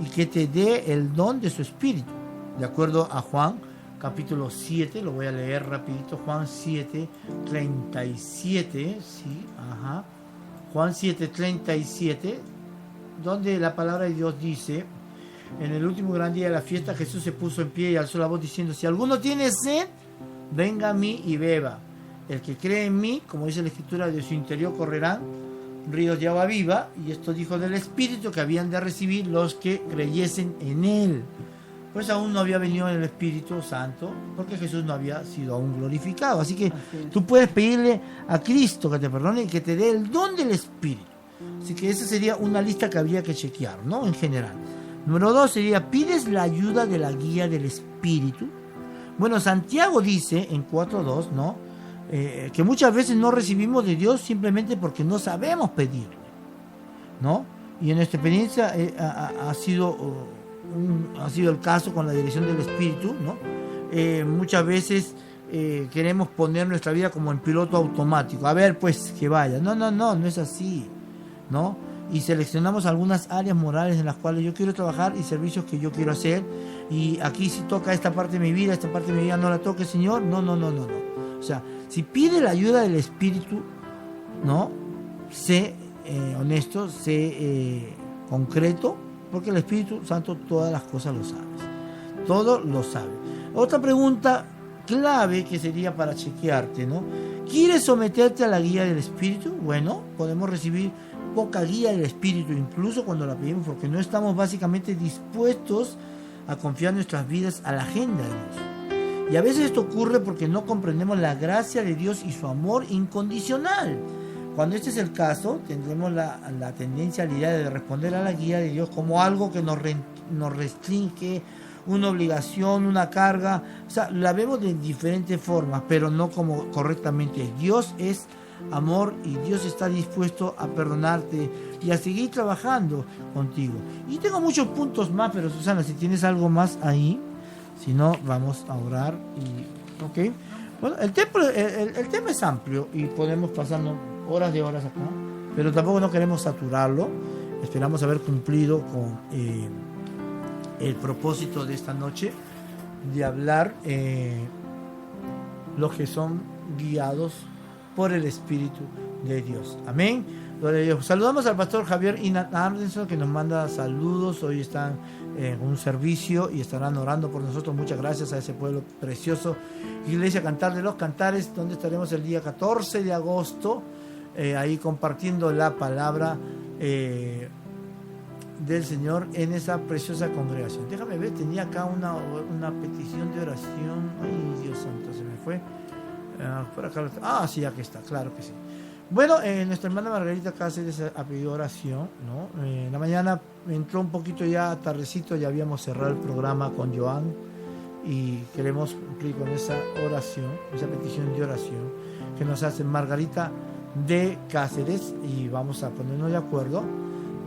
y que te dé el don de su Espíritu. De acuerdo a Juan capítulo 7, lo voy a leer rapidito, Juan 7, 37, sí, ajá. Juan 7, 37, donde la palabra de Dios dice: en el último gran día de la fiesta, Jesús se puso en pie y alzó la voz diciendo: si alguno tiene sed, venga a mí y beba. El que cree en mí, como dice la Escritura, de su interior correrán ríos de agua viva. Y esto dijo del Espíritu que habían de recibir los que creyesen en él. Pues aún no había venido el Espíritu Santo, porque Jesús no había sido aún glorificado. Así que tú puedes pedirle a Cristo que te perdone y que te dé el don del Espíritu. Así que esa sería una lista que habría que chequear, ¿no? En general. Número 2 sería: ¿pides la ayuda de la guía del Espíritu? Bueno, Santiago dice en 4.2, ¿no? Que muchas veces no recibimos de Dios simplemente porque no sabemos pedirle, ¿no? Y en nuestra experiencia ha sido el caso con la dirección del Espíritu, ¿no? Muchas veces queremos poner nuestra vida como en piloto automático. A ver, pues, que vaya. No es así, ¿no? Y seleccionamos algunas áreas morales en las cuales yo quiero trabajar y servicios que yo quiero hacer. Y aquí si toca esta parte de mi vida, esta parte de mi vida no la toque, Señor. No. O sea, si pide la ayuda del Espíritu, ¿no? Sé honesto, sé concreto, porque el Espíritu Santo todas las cosas lo sabe. Todo lo sabe. Otra pregunta clave que sería para chequearte, ¿no? ¿Quieres someterte a la guía del Espíritu? Bueno, podemos recibir poca guía del Espíritu, incluso cuando la pedimos, porque no estamos básicamente dispuestos a confiar nuestras vidas a la agenda de Dios. Y a veces esto ocurre porque no comprendemos la gracia de Dios y su amor incondicional. Cuando este es el caso, tendremos la tendencia a la idea de responder a la guía de Dios como algo que nos restringe, una obligación, una carga. O sea, la vemos de diferentes formas, pero no como correctamente. Dios es amor y Dios está dispuesto a perdonarte y a seguir trabajando contigo. Y tengo muchos puntos más, pero Susana, si tienes algo más ahí, si no, vamos a orar. ¿Ok? Bueno, el tema es amplio y podemos pasarnos horas de horas acá, pero tampoco no queremos saturarlo. Esperamos haber cumplido con el propósito de esta noche de hablar los que son guiados por el Espíritu de Dios. Amén. Gloria a Dios. Saludamos al pastor Javier Inat Anderson, que nos manda saludos. Hoy están en un servicio y estarán orando por nosotros. Muchas gracias a ese pueblo precioso. Iglesia Cantar de los Cantares, donde estaremos el día 14 de agosto, ahí compartiendo la palabra del Señor en esa preciosa congregación. Déjame ver, tenía acá una petición de oración. Ay, Dios santo, se me fue. Por acá. Sí, aquí está, claro que sí. Bueno, nuestra hermana Margarita Cáceres ha pedido oración, ¿no? En la mañana entró un poquito ya tardecito, ya habíamos cerrado el programa con Joan y queremos cumplir con esa oración, esa petición de oración que nos hace Margarita de Cáceres, y vamos a ponernos de acuerdo.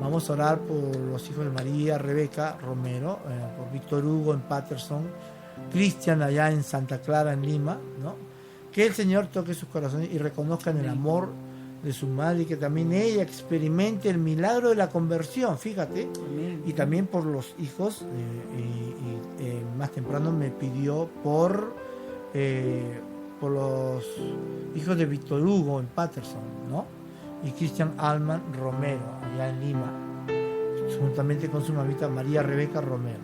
Vamos a orar por los hijos de María, Rebeca Romero, por Víctor Hugo en Patterson, Cristian allá en Santa Clara en Lima, ¿no? Que el Señor toque sus corazones y reconozcan el amor de su madre, y que también ella experimente el milagro de la conversión, fíjate. Amén. Y también por los hijos, más temprano me pidió por los hijos de Víctor Hugo en Patterson, ¿no? Y Cristian Alman Romero allá en Lima. juntamente con su mamita María Rebeca Romero.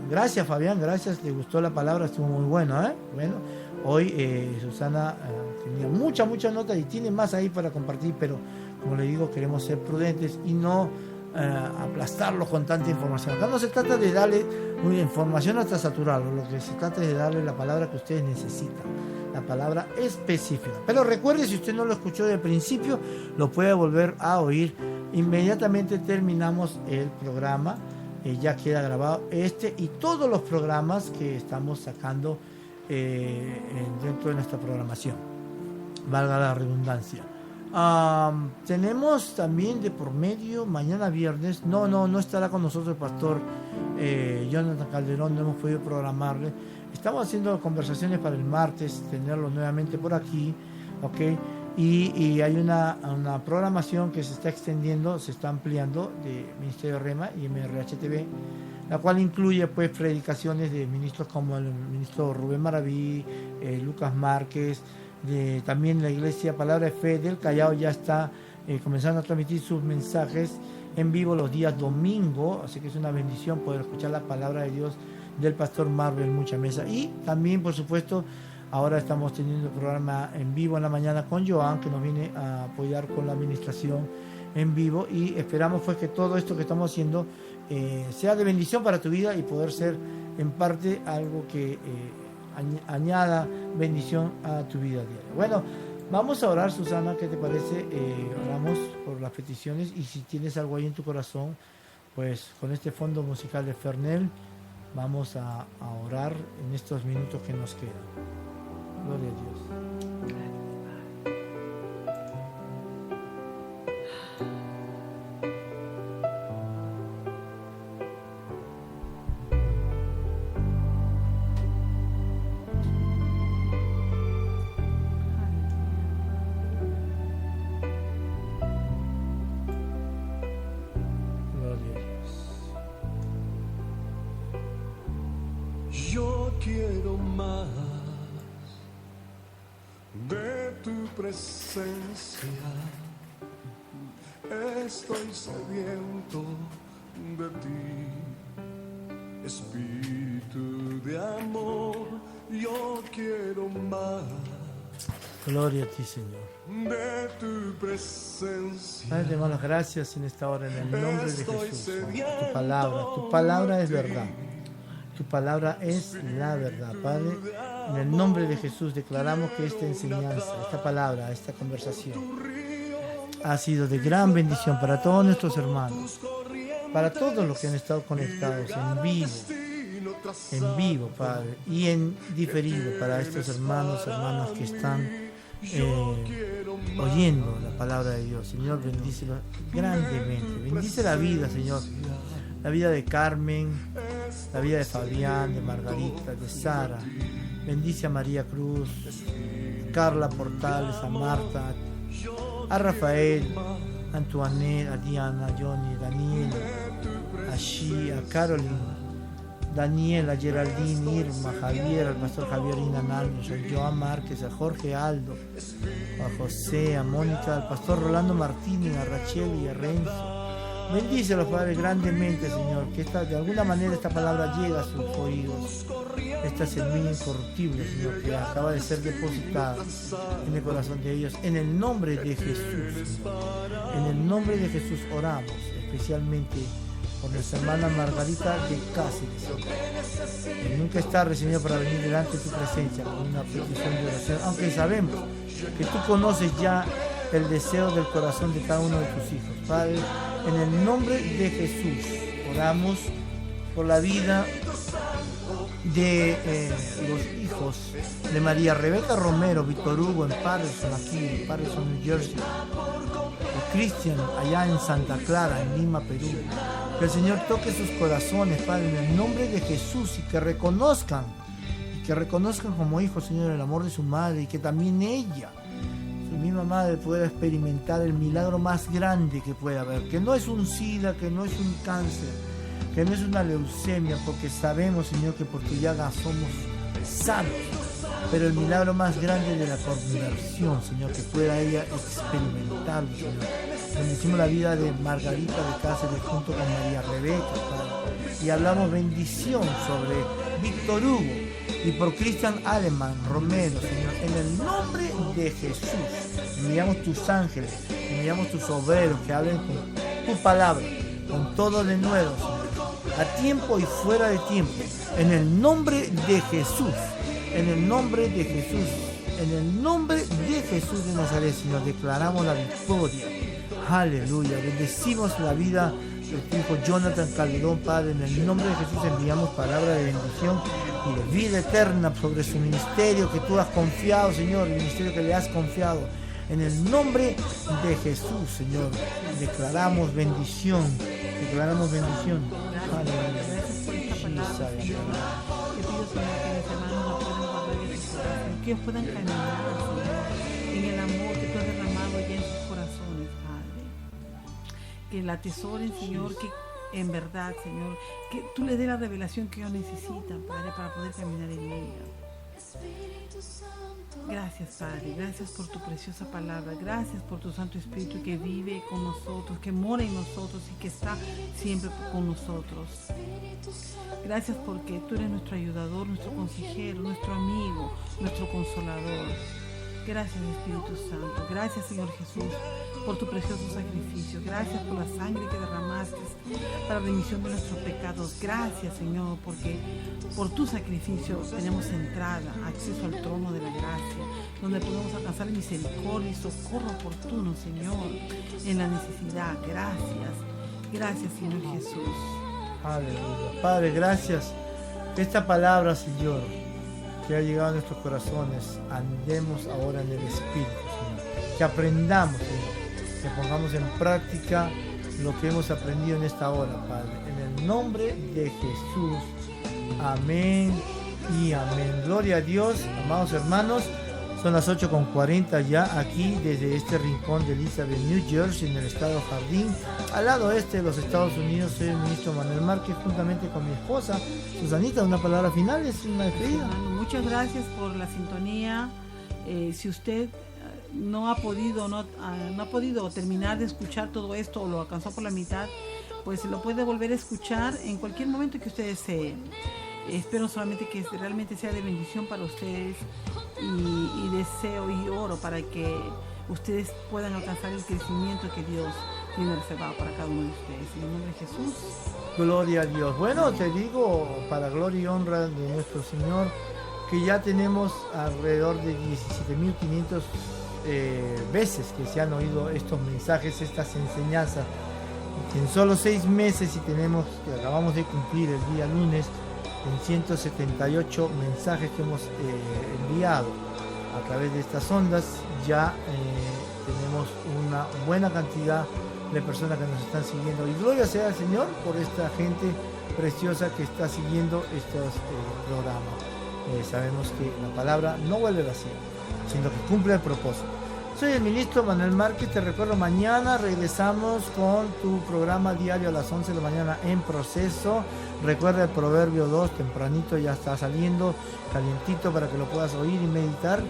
Gracias, Fabián, gracias, le gustó la palabra, estuvo muy bueno, ¿eh? Bueno, hoy Susana tenía mucha nota y tiene más ahí para compartir, pero como le digo, queremos ser prudentes y no aplastarlos con tanta información. Acá no se trata de darle una información hasta saturarlo, lo que se trata es de darle la palabra que ustedes necesitan, la palabra específica. Pero recuerde, si usted no lo escuchó del principio, lo puede volver a oír. Inmediatamente terminamos el programa, ya queda grabado y todos los programas que estamos sacando dentro de nuestra programación, valga la redundancia. Tenemos también de por medio mañana viernes, no estará con nosotros el pastor Jonathan Calderón, no hemos podido programarle. Estamos haciendo conversaciones para el martes, tenerlo nuevamente por aquí, ¿ok? Y hay una programación que se está extendiendo, se está ampliando de Ministerio Rema y MRH TV, la cual incluye pues predicaciones de ministros como el ministro Rubén Maraví, Lucas Márquez, también la Iglesia Palabra de Fe del Callao ya está comenzando a transmitir sus mensajes en vivo los días domingo, así que es una bendición poder escuchar la palabra de Dios del pastor Marvel Mucha Mesa. Y también, por supuesto, ahora estamos teniendo el programa en vivo en la mañana con Joan, que nos viene a apoyar con la administración en vivo, y esperamos pues que todo esto que estamos haciendo sea de bendición para tu vida y poder ser en parte algo que añada bendición a tu vida diaria. Bueno, vamos a orar, Susana, ¿qué te parece? Oramos por las peticiones, y si tienes algo ahí en tu corazón, pues con este fondo musical de Fernel vamos a orar en estos minutos que nos quedan. Gloria a Dios. Yo quiero más de tu presencia. Estoy sediento de ti, Espíritu de amor. Yo quiero más. Gloria a ti, Señor. De tu presencia. Padre, te damos las gracias en esta hora en el nombre de Jesús. Tu palabra es verdad. Tu palabra es la verdad, Padre. En el nombre de Jesús declaramos que esta enseñanza, esta palabra, esta conversación ha sido de gran bendición para todos nuestros hermanos, para todos los que han estado conectados en vivo, Padre, y en diferido para estos hermanas que están oyendo la palabra de Dios. Señor, bendícelo grandemente. Bendice la vida, Señor. La vida de Carmen, la vida de Fabián, de Margarita, de Sara. Bendice a María Cruz, Carla Portales, a Marta, a Rafael, a Antoinette, a Diana, a Johnny, a Daniel, a Shi, a Caroline, Daniel, a Geraldine, Irma, a Javier, al pastor Javier Inanaños, a Joan Márquez, a Jorge Aldo, a José, a Mónica, al pastor Rolando Martínez, a Rachel y a Renzo. Bendícelos, Padre, grandemente, Señor, que de alguna manera esta palabra llega a sus oídos. Esta semilla incorruptible, Señor, que acaba de ser depositada en el corazón de ellos. En el nombre de Jesús, Señor. En el nombre de Jesús oramos, especialmente por nuestra hermana Margarita de Cáceres, Señor. Que nunca es tarde, Señor, para venir delante de tu presencia con una petición de oración, aunque sabemos que tú conoces ya el deseo del corazón de cada uno de tus hijos. Padre, en el nombre de Jesús oramos por la vida de los hijos de María Rebeca Romero, Víctor Hugo en Patterson, aquí en Patterson, New Jersey, de Cristian allá en Santa Clara, en Lima, Perú. Que el Señor toque sus corazones, Padre, en el nombre de Jesús, y que reconozcan como hijos, Señor, el amor de su madre, y que también ella, su misma madre, pueda experimentar el milagro más grande que pueda haber, que no es un SIDA, que no es un cáncer, que no es una leucemia, porque sabemos, Señor, que por tu llaga somos sanos. pero el milagro más grande de la conversión, Señor, que pueda ella experimentarlo, Señor. Bendecimos la vida de Margarita de Cáceres junto con María Rebeca, Padre. Y hablamos bendición sobre Víctor Hugo y por Cristian Aleman Romero, Señor. En el nombre de Jesús, enviamos tus ángeles, enviamos tus obreros que hablen con tu palabra, con todo de nuevo, Señor, a tiempo y fuera de tiempo. En el nombre de Jesús, en el nombre de Jesús, en el nombre de Jesús de Nazaret, Señor, declaramos la victoria. Aleluya. Bendecimos la vida de tu hijo Jonathan Calderón, Padre. En el nombre de Jesús enviamos palabra de bendición y de vida eterna sobre su ministerio que tú has confiado, Señor, el ministerio que le has confiado. En el nombre de Jesús, Señor, declaramos bendición. Declaramos bendición. Aleluya. Gracias por esta palabra, Señor. Te pido, Señor, que mis hermanos la puedan guardar en sus corazones, que ellos puedan caminar, Señor, en el amor que tú has derramado ya en sus corazones, Padre. Que la atesoren, Señor, que en verdad, Señor, que tú les dé la revelación que ellos necesitan, Padre, para poder caminar en ella. Gracias, Padre, gracias por tu preciosa palabra, gracias por tu Santo Espíritu que vive con nosotros, que mora en nosotros y que está siempre con nosotros. Gracias porque tú eres nuestro ayudador, nuestro consejero, nuestro amigo, nuestro consolador. Gracias, Espíritu Santo. Gracias, Señor Jesús, por tu precioso sacrificio. Gracias por la sangre que derramaste para remisión de nuestros pecados. Gracias, Señor, porque por tu sacrificio tenemos entrada, acceso al trono de la gracia, donde podemos alcanzar misericordia y socorro oportuno, Señor, en la necesidad. Gracias. Gracias, Señor Jesús. Aleluya. Padre, gracias. Esta palabra, Señor, que ha llegado a nuestros corazones, andemos ahora en el Espíritu, Señor. Que aprendamos, Señor, que pongamos en práctica lo que hemos aprendido en esta hora, Padre. En el nombre de Jesús. Amén y amén. Gloria a Dios, amados hermanos. Son las 8:40 ya aquí desde este rincón de Elizabeth, New Jersey, en el estado Jardín, al lado este de los Estados Unidos. Soy el ministro Manuel Márquez, juntamente con mi esposa Susanita. Una palabra final, es una despedida. Muchas gracias por la sintonía. Si usted no ha podido terminar de escuchar todo esto o lo alcanzó por la mitad, pues lo puede volver a escuchar en cualquier momento que usted desee. Espero solamente que realmente sea de bendición para ustedes y deseo y oro para que ustedes puedan alcanzar el crecimiento que Dios tiene reservado para cada uno de ustedes. En el nombre de Jesús. Gloria a Dios. Bueno, te digo, para gloria y honra de nuestro Señor, que ya tenemos alrededor de 17.500 veces que se han oído estos mensajes, estas enseñanzas. En solo 6 meses, y que acabamos de cumplir el día lunes, en 178 mensajes que hemos enviado a través de estas ondas, ya tenemos una buena cantidad de personas que nos están siguiendo. Y gloria sea al Señor por esta gente preciosa que está siguiendo estos programas. Sabemos que la palabra no vuelve vacía, sino que cumple el propósito. Soy el ministro Manuel Márquez. Te recuerdo, mañana regresamos con tu programa diario a las 11 de la mañana, En Proceso. Recuerda el Proverbio 2, tempranito ya está saliendo, calientito, para que lo puedas oír y meditar.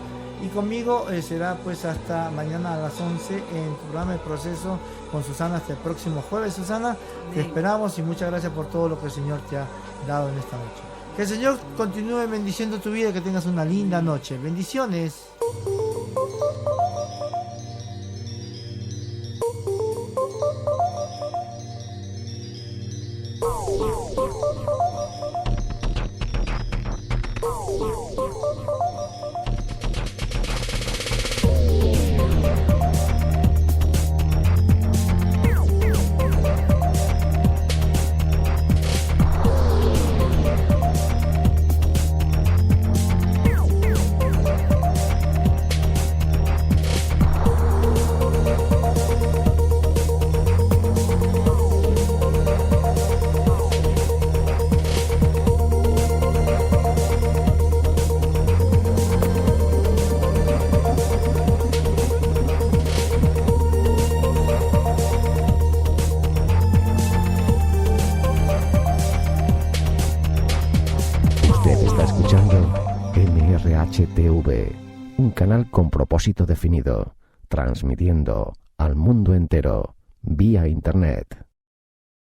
Y conmigo será pues hasta mañana a las 11 en tu programa El Proceso con Susana, hasta el próximo jueves. Susana, te esperamos y muchas gracias por todo lo que el Señor te ha dado en esta noche. Que el Señor continúe bendiciendo tu vida y que tengas una linda noche. Bendiciones. MRHTV, un canal con propósito definido, transmitiendo al mundo entero vía Internet.